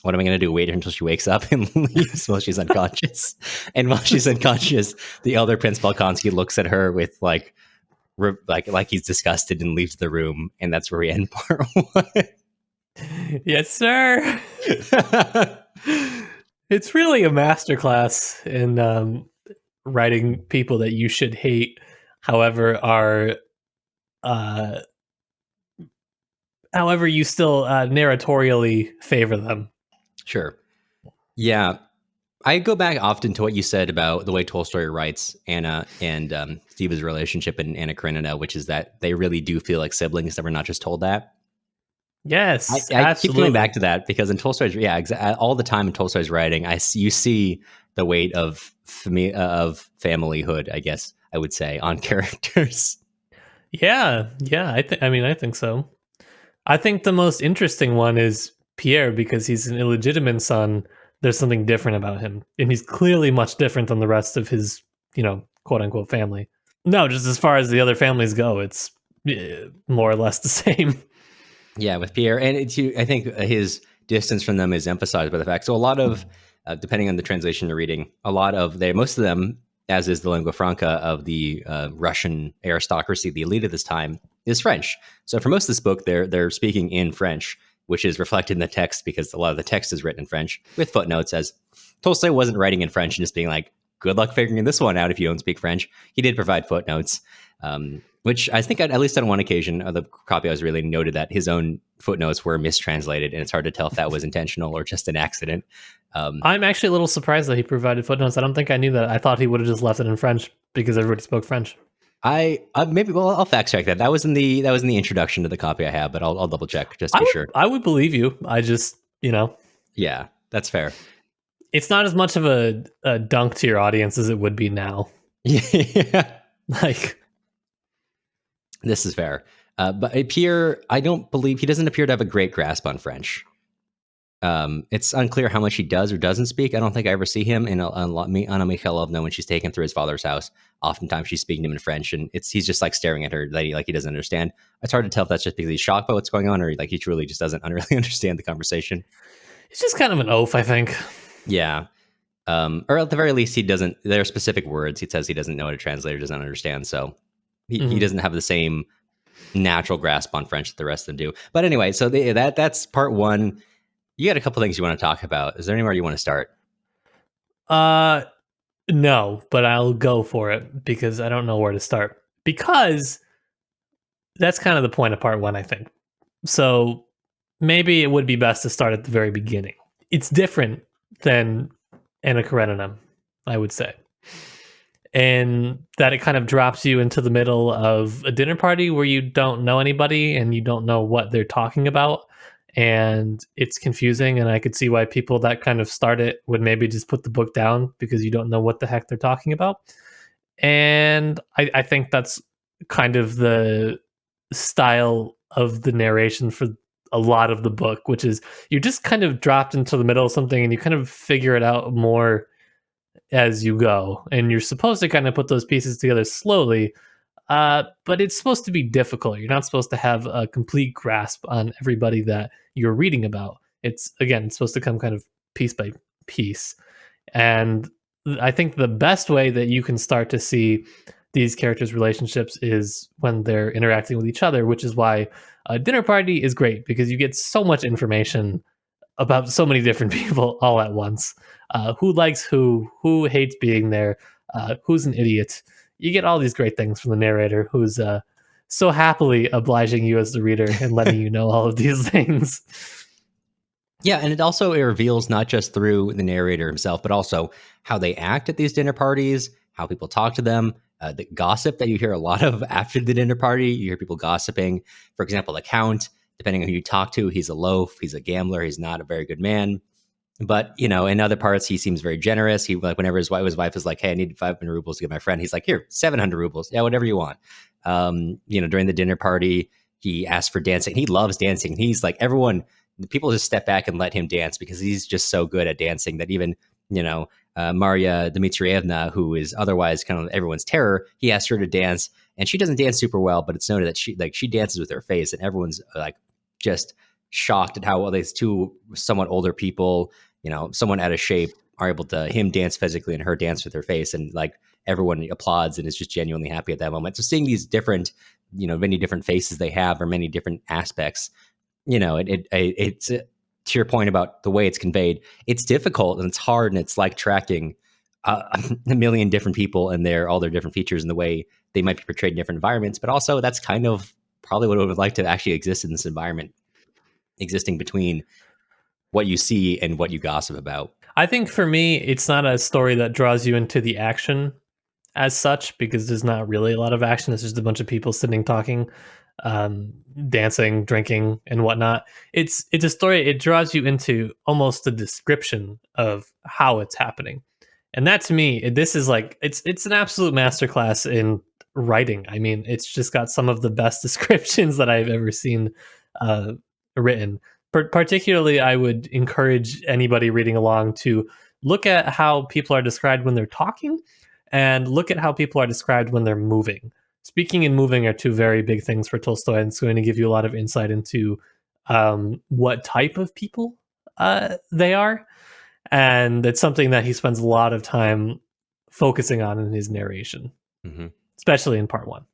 what am I going to do? Wait until she wakes up and leaves while she's unconscious. And while she's unconscious, the elder Prince Bolkonsky looks at her with like he's disgusted and leaves the room. And that's where we end part one. Yes, sir. It's really a masterclass in writing people that you should hate, however you still narratorially favor them. Sure. Yeah. I go back often to what you said about the way Tolstoy writes Anna and Steva's relationship in Anna Karenina, which is that they really do feel like siblings that were not just told that. Yes, I keep coming back to that because in Tolstoy's, all the time in Tolstoy's writing, you see the weight of familyhood, I guess I would say, on characters. Yeah, I think so. I think the most interesting one is Pierre because he's an illegitimate son. There's something different about him, and he's clearly much different than the rest of his, quote unquote family. No, just as far as the other families go, it's more or less the same. Yeah, with Pierre, and I think his distance from them is emphasized by the fact. So a lot of, depending on the translation you're reading, most of them, as is the lingua franca of the Russian aristocracy, the elite of this time, is French. So for most of this book, they're speaking in French, which is reflected in the text because a lot of the text is written in French with footnotes, as Tolstoy wasn't writing in French and just being like, good luck figuring this one out if you don't speak French. He did provide footnotes. Which I think at least on one occasion, the copy I was reading noted that his own footnotes were mistranslated, and it's hard to tell if that was intentional or just an accident. I'm actually a little surprised that he provided footnotes. I don't think I knew that. I thought he would have just left it in French because everybody spoke French. I'll fact check that. That was in the introduction to the copy I have, but I'll double check just to be sure. I would believe you. I just, Yeah, that's fair. It's not as much of a dunk to your audience as it would be now. Yeah. Like, This is fair. But Pierre, I don't believe he doesn't appear to have a great grasp on French. It's unclear how much he does or doesn't speak. I don't think I ever see him in Anna Mikhailovna when she's taken through his father's house. Oftentimes she's speaking to him in French, and he's just like staring at her like he doesn't understand. It's hard to tell if that's just because he's shocked by what's going on, or like he truly just doesn't really understand the conversation. it's just kind of an oaf, I think. Yeah. Or at the very least, he doesn't. There are specific words he says he doesn't know how to translate or doesn't understand. So he doesn't have the same natural grasp on French that the rest of them do. But anyway, so that's part one. You got a couple things you want to talk about. Is there anywhere you want to start? No, but I'll go for it because I don't know where to start. Because that's kind of the point of part one, I think. So maybe it would be best to start at the very beginning. It's different than Anna Karenina, I would say. And that it kind of drops you into the middle of a dinner party where you don't know anybody and you don't know what they're talking about. And it's confusing. And I could see why people that kind of start it would maybe just put the book down because you don't know what the heck they're talking about. And I think that's kind of the style of the narration for a lot of the book, which is you're just kind of dropped into the middle of something and you kind of figure it out more as you go. And you're supposed to kind of put those pieces together slowly, but it's supposed to be difficult. You're not supposed to have a complete grasp on everybody that you're reading about. It's supposed to come kind of piece by piece. And I think the best way that you can start to see these characters' relationships is when they're interacting with each other, which is why a dinner party is great because you get so much information about so many different people all at once. Who likes who hates being there, who's an idiot. You get all these great things from the narrator who's so happily obliging you as the reader and letting you know all of these things. Yeah, and it reveals not just through the narrator himself, but also how they act at these dinner parties, how people talk to them, the gossip that you hear a lot of after the dinner party. You hear people gossiping. For example, the Count, depending on who you talk to, he's a loaf, he's a gambler, he's not a very good man. But, in other parts, he seems very generous. He, like, whenever his wife is like, hey, I need 500 rubles to get my friend, he's like, here, 700 rubles. Yeah, whatever you want. During the dinner party, he asks for dancing. He loves dancing. He's like, people just step back and let him dance because he's just so good at dancing that even, Maria Dmitrievna, who is otherwise kind of everyone's terror, he asks her to dance and she doesn't dance super well, but it's noted that she dances with her face and everyone's like just shocked at how well these two somewhat older people, someone out of shape are able to him dance physically and her dance with her face. And like everyone applauds and is just genuinely happy at that moment. So seeing these different, many different faces they have or many different aspects, it's to your point about the way it's conveyed, it's difficult and it's hard and it's like tracking a million different people and all their different features and the way they might be portrayed in different environments. But also that's kind of probably what it would like to actually exist in this environment, existing between what you see and what you gossip about. I think for me, it's not a story that draws you into the action as such because there's not really a lot of action. It's just a bunch of people sitting, talking, dancing, drinking, and whatnot. It's a story. It draws you into almost a description of how it's happening, and that to me, this is like it's an absolute masterclass in writing. I mean, it's just got some of the best descriptions that I've ever seen written. Particularly, I would encourage anybody reading along to look at how people are described when they're talking and look at how people are described when they're moving. Speaking and moving are two very big things for Tolstoy, and it's going to give you a lot of insight into what type of people they are. And it's something that he spends a lot of time focusing on in his narration, especially in part one.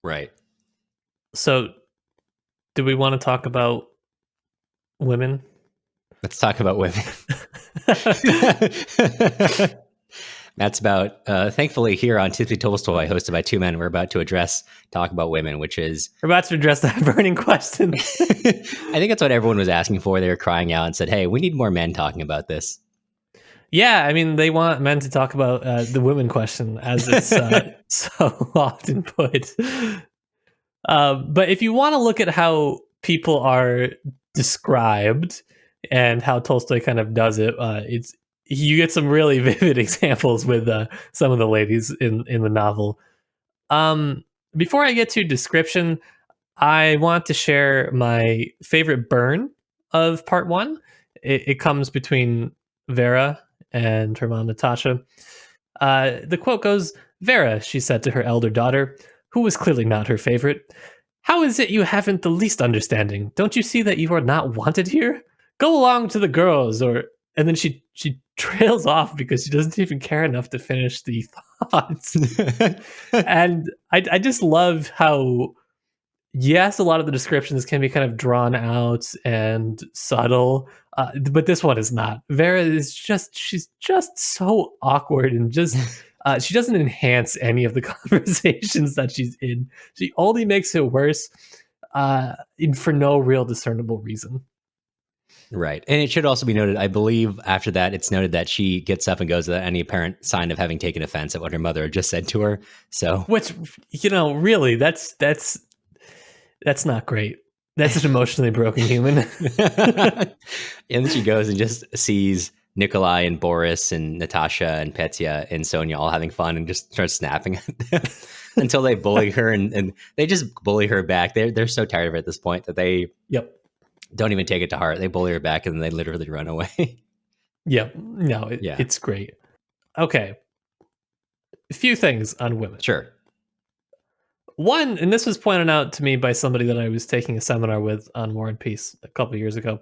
Right. So, do we want to talk about women? Let's talk about women. That's about, thankfully here on Tipsy Tolstoy, hosted by two men, we're about to talk about women, which is... We're about to address that burning question. I think that's what everyone was asking for. They were crying out and said, hey, we need more men talking about this. Yeah, I mean, they want men to talk about the women question, as it's so often put. But if you want to look at how people are described and how Tolstoy kind of does it, you get some really vivid examples with some of the ladies in the novel. Before I get to description, I want to share my favorite burn of part one. It comes between Vera and her mom, Natasha. The quote goes, "Vera," she said to her elder daughter, who was clearly not her favorite, "how is it you haven't the least understanding? Don't you see that you are not wanted here? Go along to the girls," or and then she trails off because she doesn't even care enough to finish the thoughts. And I just love how, yes, a lot of the descriptions can be kind of drawn out and subtle, but this one is not. Vera is she's just so awkward and just she doesn't enhance any of the conversations that she's in. She only makes it worse, for no real discernible reason. Right. And it should also be noted, I believe after that, it's noted that she gets up and goes without any apparent sign of having taken offense at what her mother had just said to her. So, Which, really, that's not great. That's an emotionally broken human. and then she goes and just sees Nikolai and Boris and Natasha and Petya and Sonia all having fun and just starts snapping at them until they bully her and they just bully her back. They're so tired of her at this point that they Yep. don't even take it to heart. They bully her back and then they literally run away. Yep. No, it's great. Okay. A few things on women. Sure. One, and this was pointed out to me by somebody that I was taking a seminar with on War and Peace a couple years ago.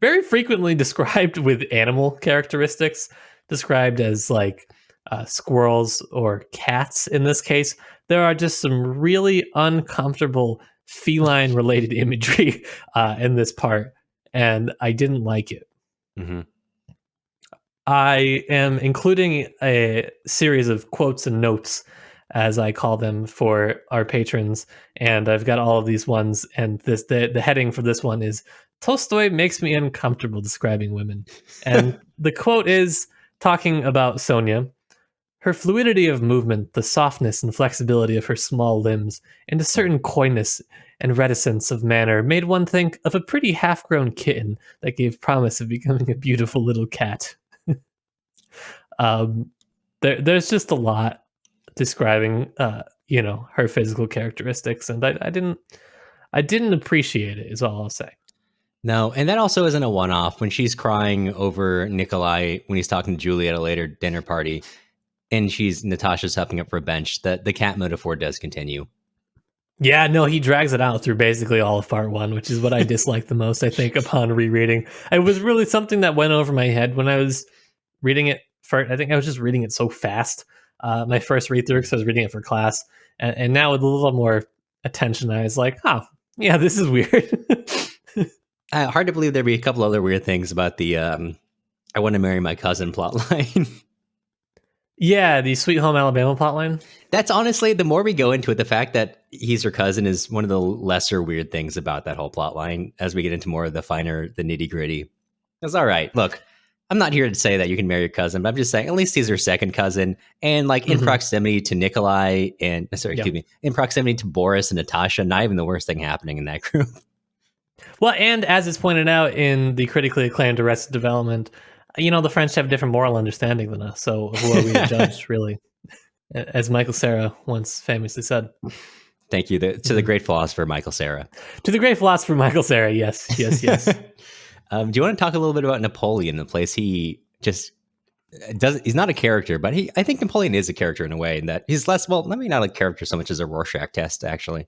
Very frequently described with animal characteristics, described as like squirrels or cats in this case, there are just some really uncomfortable feline related imagery in this part, and I didn't like it. Mm-hmm. I am including a series of quotes and notes, as I call them, for our patrons, and I've got all of these ones, and the heading for this one is "Tolstoy makes me uncomfortable describing women." And the quote is talking about Sonia. "Her fluidity of movement, the softness and flexibility of her small limbs, and a certain coyness and reticence of manner made one think of a pretty half-grown kitten that gave promise of becoming a beautiful little cat." There's just a lot describing, her physical characteristics, and I didn't appreciate it. Is all I'll say. No, and that also isn't a one-off. When she's crying over Nikolai when he's talking to Julie at a later dinner party, and Natasha's helping up for a bench, the cat metaphor does continue. Yeah, no, he drags it out through basically all of part one, which is what I dislike the most, I think, upon rereading. It was really something that went over my head when I was reading it. I think I was just reading it so fast. My first read through, because I was reading it for class. And now with a little more attention, I was like, oh, yeah, this is weird. Hard to believe there'd be a couple other weird things about the I want to marry my cousin plotline. Yeah, the Sweet Home Alabama plotline. That's honestly, the more we go into it, the fact that he's her cousin is one of the lesser weird things about that whole plotline as we get into more of the nitty gritty. It's all right. Look, I'm not here to say that you can marry your cousin, but I'm just saying at least he's her second cousin. And like in proximity to Nikolai in proximity to Boris and Natasha, not even the worst thing happening in that group. Well, and as is pointed out in the critically acclaimed Arrested Development, the French have a different moral understanding than us. So who are we to judge, really? As Michael Cera once famously said. Thank you. To the great philosopher, Michael Cera. To the great philosopher, Michael Cera. Yes. Do you want to talk a little bit about Napoleon, the place he just he's not a character, but I think Napoleon is a character in a way in that he's less, maybe not a character so much as a Rorschach test, actually.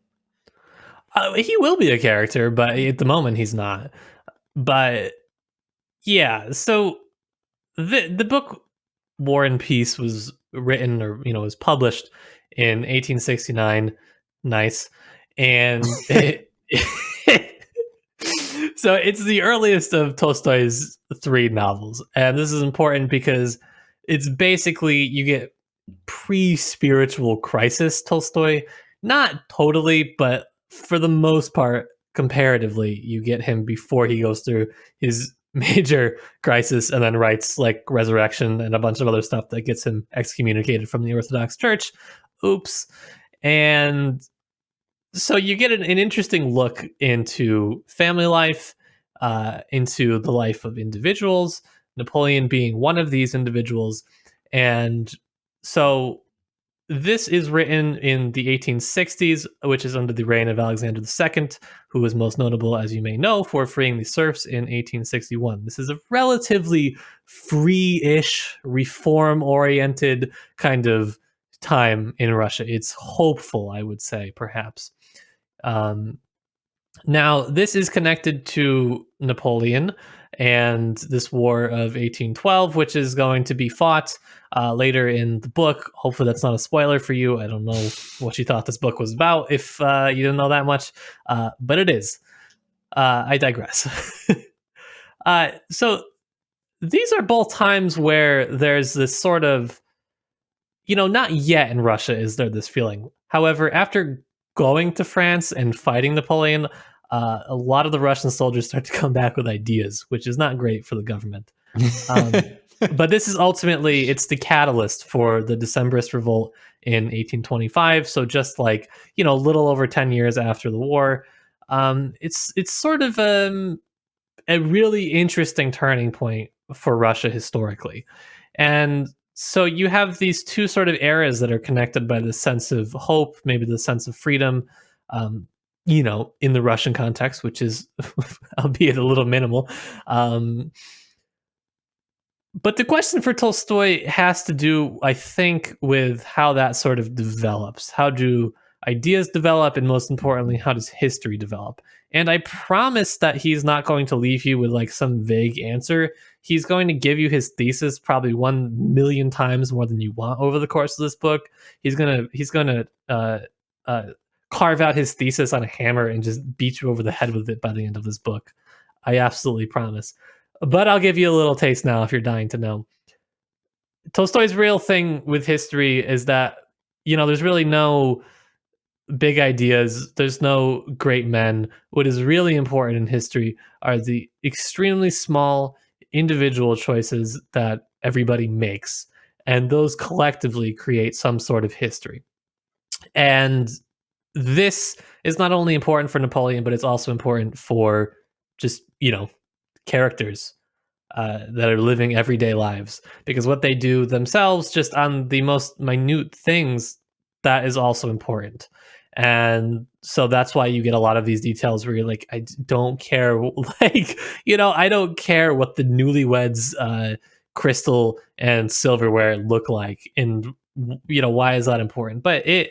He will be a character, but at the moment he's not. But yeah, so the book War and Peace was written, or was published in 1869. Nice. And so it's the earliest of Tolstoy's 3 novels, and this is important because it's basically, you get pre-spiritual crisis Tolstoy. Not totally, but for the most part, comparatively, you get him before he goes through his major crisis and then writes like Resurrection and a bunch of other stuff that gets him excommunicated from the Orthodox Church. Oops. And so you get an interesting look into family life, into the life of individuals, Napoleon being one of these individuals. And so this is written in the 1860s, which is under the reign of Alexander II, who was most notable, as you may know, for freeing the serfs in 1861. This is a relatively free-ish, reform-oriented kind of time in Russia. It's hopeful, I would say, perhaps. Now, this is connected to Napoleon and this War of 1812, which is going to be fought later in the book. Hopefully, that's not a spoiler for you. I don't know what you thought this book was about if you didn't know that much, but it is. I digress. So these are both times where there's this sort of, not yet in Russia is there this feeling. However, after going to France and fighting Napoleon, a lot of the Russian soldiers start to come back with ideas, which is not great for the government. But this is ultimately, it's the catalyst for the Decembrist revolt in 1825. So just like, a little over 10 years after the war, it's sort of a really interesting turning point for Russia historically. And so you have these two sort of eras that are connected by the sense of hope, maybe the sense of freedom, in the Russian context, which is, albeit a little minimal. But the question for Tolstoy has to do, I think, with how that sort of develops. How do ideas develop? And most importantly, how does history develop? And I promise that he's not going to leave you with like some vague answer. He's going to give you his thesis probably 1,000,000 times more than you want over the course of this book. He's gonna carve out his thesis on a hammer and just beat you over the head with it by the end of this book. I absolutely promise. But I'll give you a little taste now if you're dying to know. Tolstoy's real thing with history is that, there's really no big ideas. There's no great men. What is really important in history are the extremely small individual choices that everybody makes. And those collectively create some sort of history. And this is not only important for Napoleon, but it's also important for just, characters that are living everyday lives, because what they do themselves just on the most minute things, that is also important. And so that's why you get a lot of these details where you're like, I don't care, like, I don't care what the newlyweds crystal and silverware look like, and why is that important? But it,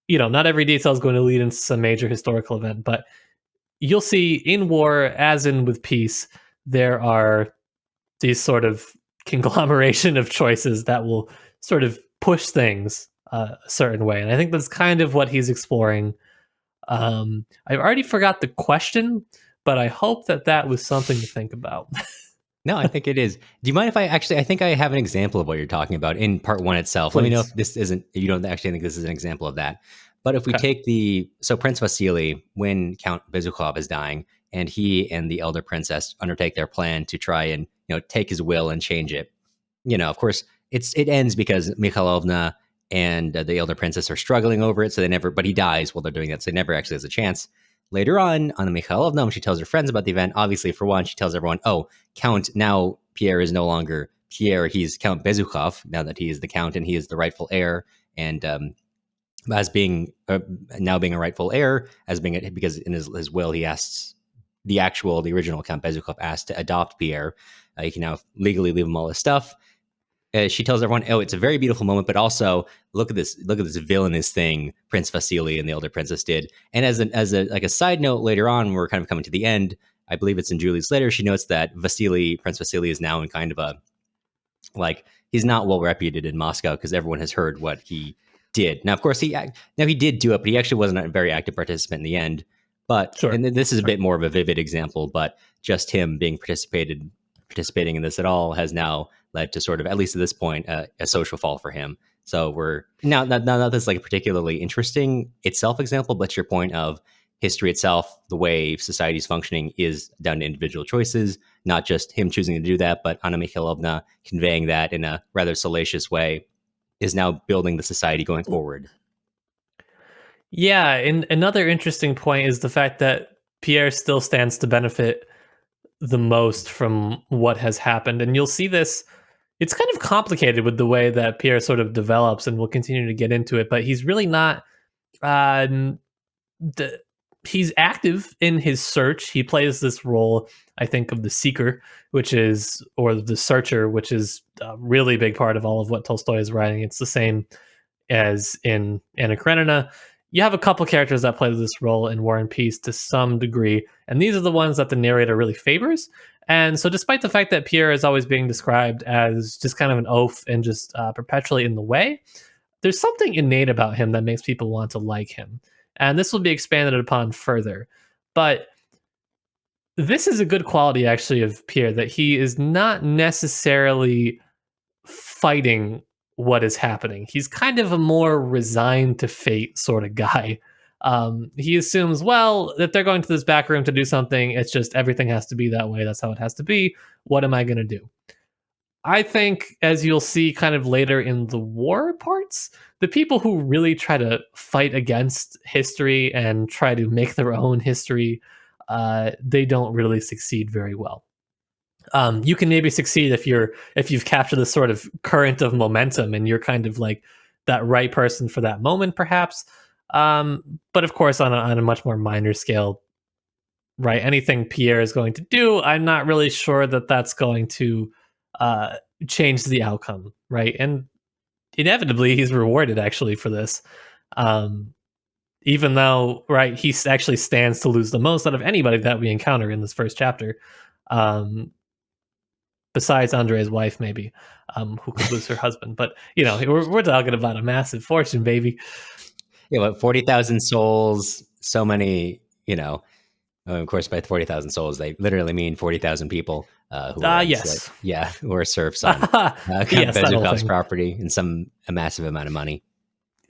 not every detail is going to lead into some major historical event, but you'll see in war, as in with peace, there are these sort of conglomeration of choices that will sort of push things a certain way. And I think that's kind of what he's exploring. I've already forgot the question, but I hope that was something to think about. No, I think it is. Do you mind if I think I have an example of what you're talking about in part one itself. Please. Let me know if this isn't, you don't actually think this is an example of that. But if we take so Prince Vasily, when Count Bezukhov is dying, and he and the elder princess undertake their plan to try and, take his will and change it. Of course, it ends because Mikhailovna and the elder princess are struggling over it. So but he dies while they're doing that. So he never actually has a chance. Later on the Mikhailovna, when she tells her friends about the event, obviously, for one, she tells everyone, oh, now Pierre is no longer Pierre. He's Count Bezukhov, now that he is the count and he is the rightful heir. And as being now being a rightful heir, because in his will, he asks the original Count Bezukhov asked to adopt Pierre. He can now legally leave him all his stuff. She tells everyone, oh, it's a very beautiful moment, but also look at this villainous thing Prince Vasily and the elder princess did. And as a side note, later on, we're kind of coming to the end. I believe it's in Julie's letter. She notes that Prince Vasily is now in kind of he's not well reputed in Moscow because everyone has heard what he did. Now, of course, he did do it, but he actually wasn't a very active participant in the end. But sure. And this is a bit more of a vivid example, but just him being participating in this at all has now led to sort of, at least at this point, a social fall for him. So we're now not this like a particularly interesting itself example, but your point of history itself, the way society is functioning is down to individual choices, not just him choosing to do that, but Anna Mikhailovna conveying that in a rather salacious way is now building the society going forward. Yeah, and another interesting point is the fact that Pierre still stands to benefit the most from what has happened. And you'll see this, it's kind of complicated with the way that Pierre sort of develops, and we'll continue to get into it, but he's really not um, he's active in his search. He plays this role, I think, of the seeker, which is, or the searcher, which is a really big part of all of what Tolstoy is writing. It's the same as in Anna Karenina. You have a couple characters that play this role in War and Peace to some degree, and these are the ones that the narrator really favors. And so, despite the fact that Pierre is always being described as just kind of an oaf and just perpetually in the way, there's something innate about him that makes people want to like him. And this will be expanded upon further. But this is a good quality, actually, of Pierre, that he is not necessarily fighting what is happening. He's kind of a more resigned to fate sort of guy. He assumes, well, if they're going to this back room to do something, it's just everything has to be that way. That's how it has to be. What am I going to do? I think, as you'll see kind of later in the war parts, the people who really try to fight against history and try to make their own history, they don't really succeed very well. You can maybe succeed if you've captured this sort of current of momentum and you're kind of like that right person for that moment, perhaps. But of course, on a much more minor scale, right? Anything Pierre is going to do, I'm not really sure that that's going to change the outcome, right? And inevitably, he's rewarded actually for this. Even though, right, he actually stands to lose the most out of anybody that we encounter in this first chapter. Besides Andre's wife, maybe, who could lose her husband. But, you know, we're talking about a massive fortune, baby. Yeah, what, 40,000 souls, so many, you know, of course, by 40,000 souls, they literally mean 40,000 people who are, yes. who are serfs on Yes, Bezukhov's property and a massive amount of money.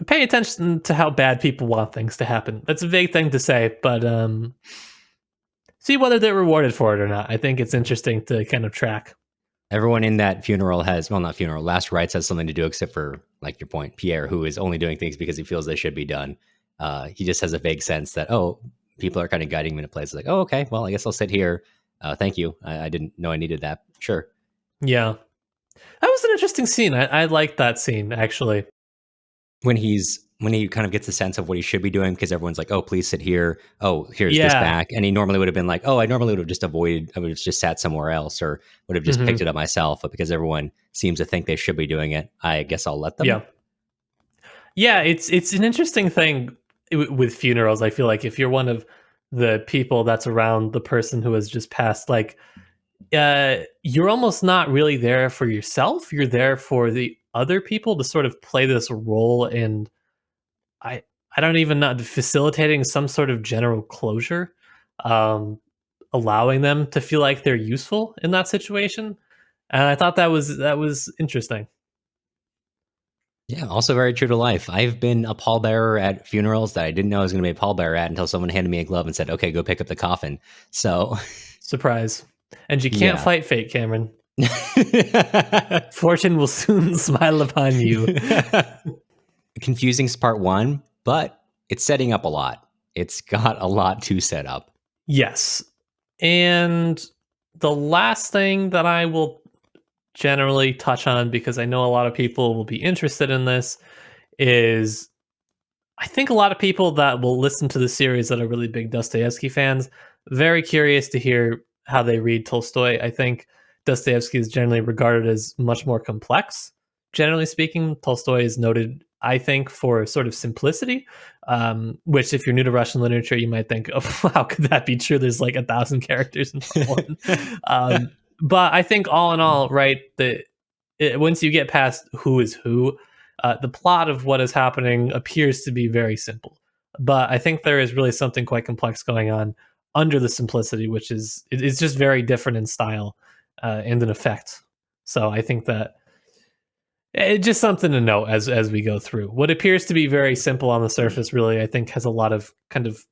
Pay attention to how bad people want things to happen. That's a vague thing to say, but see whether they're rewarded for it or not. I think it's interesting to kind of track. Everyone in that funeral has, well, not funeral, last rites has something to do except for, like your point, Pierre, who is only doing things because he feels they should be done. He just has a vague sense that, people are kind of guiding him in a place like, oh, okay, well, I guess I'll sit here. Thank you. I didn't know I needed that. Sure. Yeah. That was an interesting scene. I liked that scene, actually. When he kind of gets a sense of what he should be doing, because everyone's like, oh, please sit here. Oh, here's this back. And he normally would have been like, oh, I normally would have just avoided, I would have just sat somewhere else or would have just picked it up myself. But because everyone seems to think they should be doing it, I guess I'll let them. Yeah. Yeah, it's an interesting thing with funerals. I feel like if you're one of the people that's around the person who has just passed, like, you're almost not really there for yourself. You're there for the other people to sort of play this role in, I don't even know, facilitating some sort of general closure, allowing them to feel like they're useful in that situation. And I thought that was interesting. Yeah, also very true to life. I've been a pallbearer at funerals that I didn't know I was going to be a pallbearer at until someone handed me a glove and said, okay, go pick up the coffin. So surprise. And you can't fight fate, Cameron. Fortune will soon smile upon you. Confusing's part one, but it's setting up a lot. It's got a lot to set up. Yes. And the last thing that I will generally touch on, because I know a lot of people will be interested in this, is I think a lot of people that will listen to the series that are really big Dostoevsky fans, very curious to hear how they read Tolstoy. I think Dostoevsky is generally regarded as much more complex. Generally speaking, Tolstoy is noted, I think, for sort of simplicity, which if you're new to Russian literature, you might think, oh, how could that be true? There's like 1,000 characters in one. But I think all in all, right, once you get past who is who, the plot of what is happening appears to be very simple. But I think there is really something quite complex going on under the simplicity, which is it's just very different in style and in effect. So I think that it's just something to note as we go through. What appears to be very simple on the surface, really, I think has a lot of kind of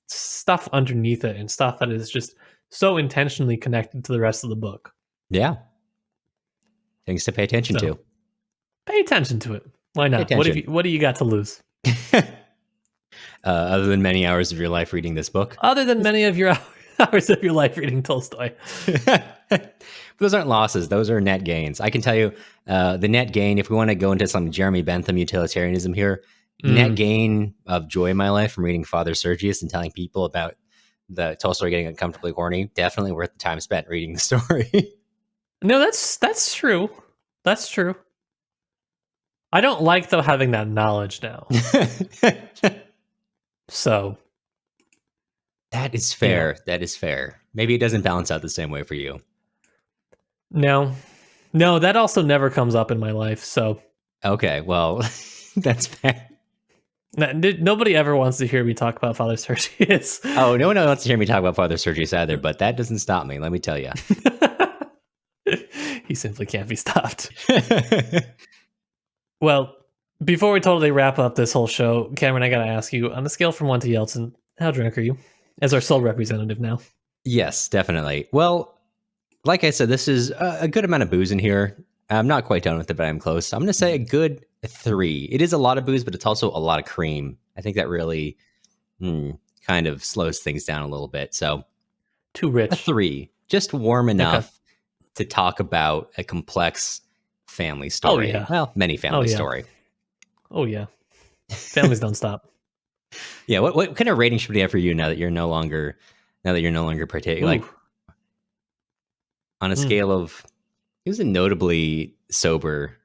stuff underneath it and stuff that is just so intentionally connected to the rest of the book. Yeah. Things to pay attention to. Pay attention to it. Why not? What do you got to lose? Other than many hours of your life reading this book? Other than many of your hours. hours of your life reading Tolstoy. Those aren't losses. Those are net gains. I can tell you the net gain, if we want to go into some Jeremy Bentham utilitarianism here, net gain of joy in my life from reading Father Sergius and telling people about the Tolstoy getting uncomfortably horny, definitely worth the time spent reading the story. No, that's true. That's true. I don't like, though, having that knowledge now. So. That is fair. That is fair. Maybe it doesn't balance out the same way for you. No, that also never comes up in my life. So. Okay, well, that's fair. Nobody ever wants to hear me talk about Father Sergius. Oh, no one wants to hear me talk about Father Sergius either, but that doesn't stop me, let me tell you. He simply can't be stopped. Well, before we totally wrap up this whole show, Cameron, I gotta ask you, on a scale from 1 to Yeltsin, how drunk are you? As our sole representative now. Yes, definitely. Well, like I said, this is a good amount of booze in here. I'm not quite done with it, but I'm close. I'm going to say a good 3. It is a lot of booze, but it's also a lot of cream. I think that really kind of slows things down a little bit. So too rich. A 3, just warm enough to talk about a complex family story. Oh, yeah. Well, many family story. Oh, yeah. Families don't stop. Yeah. What kind of rating should we have for you now that you're no longer partaking? Like on a scale of, who's a notably sober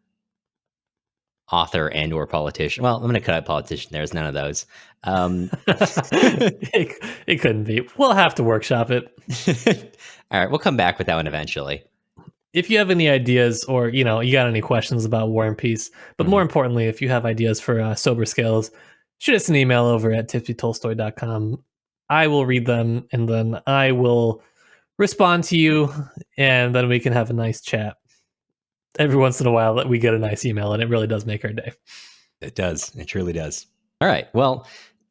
author and or politician? Well, I'm going to cut out politician. There's none of those. It couldn't be. We'll have to workshop it. All right. We'll come back with that one eventually. If you have any ideas or, you got any questions about War and Peace, but more importantly, if you have ideas for sober scales, shoot us an email over at tipsytolstoy.com. I will read them and then I will respond to you, and then we can have a nice chat. Every once in a while we get a nice email, and it really does make our day. It does. It truly does. All right. Well,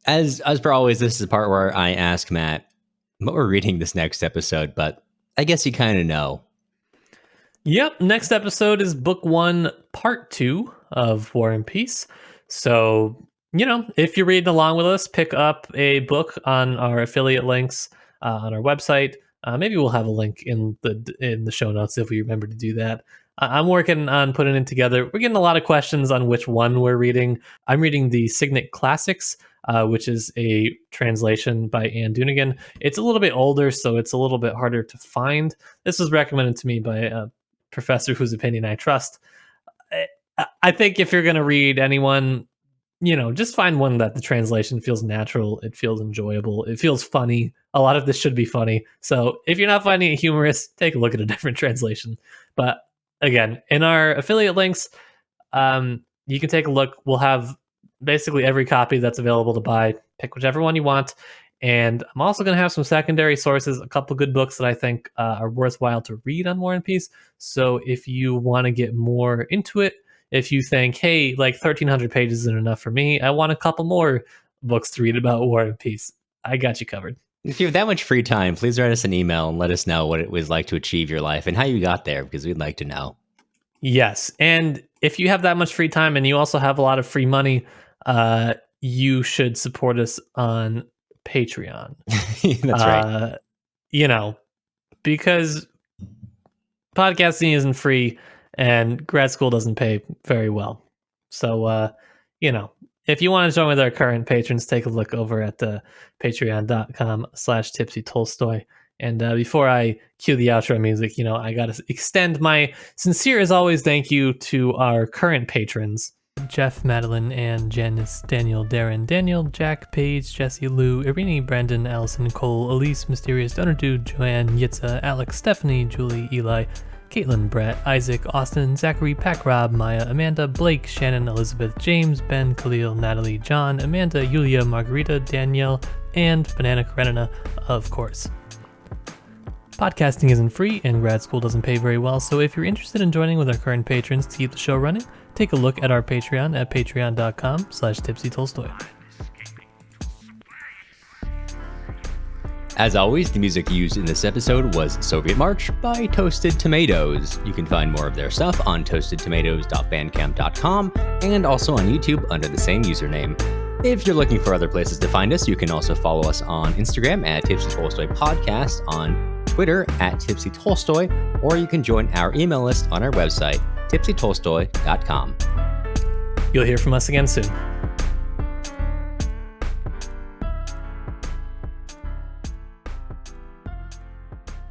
as per always, this is the part where I ask Matt what we're reading this next episode, but I guess you kind of know. Yep. Next episode is book 1, part 2 of War and Peace. So, if you're reading along with us, pick up a book on our affiliate links on our website. Maybe we'll have a link in the show notes if we remember to do that. I'm working on putting it together. We're getting a lot of questions on which one we're reading. I'm reading the Signet Classics, which is a translation by Anne Dunigan. It's a little bit older, so it's a little bit harder to find. This was recommended to me by a professor whose opinion I trust. I think if you're going to read anyone, just find one that the translation feels natural, it feels enjoyable, it feels funny. A lot of this should be funny. So if you're not finding it humorous, take a look at a different translation. But again, in our affiliate links, you can take a look. We'll have basically every copy that's available to buy. Pick whichever one you want. And I'm also going to have some secondary sources, a couple good books that I think are worthwhile to read on War and Peace. So if you want to get more into it, if you think, hey, like 1,300 pages isn't enough for me, I want a couple more books to read about War and Peace, I got you covered. If you have that much free time, please write us an email and let us know what it was like to achieve your life and how you got there, because we'd like to know. Yes. And if you have that much free time and you also have a lot of free money, you should support us on Patreon. That's right. Because podcasting isn't free and grad school doesn't pay very well. So, if you want to join with our current patrons, take a look over at patreon.com/tipsytolstoy. And before I cue the outro music, I got to extend my sincere, as always, thank you to our current patrons. Jeff, Madeline, Ann, Janice, Daniel, Darren, Daniel, Jack, Paige, Jesse, Lou, Irini, Brandon, Allison, Cole, Elise, Mysterious Donor Dude, Joanne, Yitza, Alex, Stephanie, Julie, Eli, Caitlin, Brett, Isaac, Austin, Zachary, Pack, Rob, Maya, Amanda, Blake, Shannon, Elizabeth, James, Ben, Khalil, Natalie, John, Amanda, Yulia, Margarita, Danielle, and Banana Karenina, of course. Podcasting isn't free and grad school doesn't pay very well, so if you're interested in joining with our current patrons to keep the show running, take a look at our Patreon at patreon.com/tipsytolstoy. As always, the music used in this episode was Soviet March by Toasted Tomatoes. You can find more of their stuff on toastedtomatoes.bandcamp.com and also on YouTube under the same username. If you're looking for other places to find us, you can also follow us on Instagram at Tipsy Tolstoy Podcast, on Twitter at Tipsy Tolstoy, or you can join our email list on our website, tipsytolstoy.com. You'll hear from us again soon.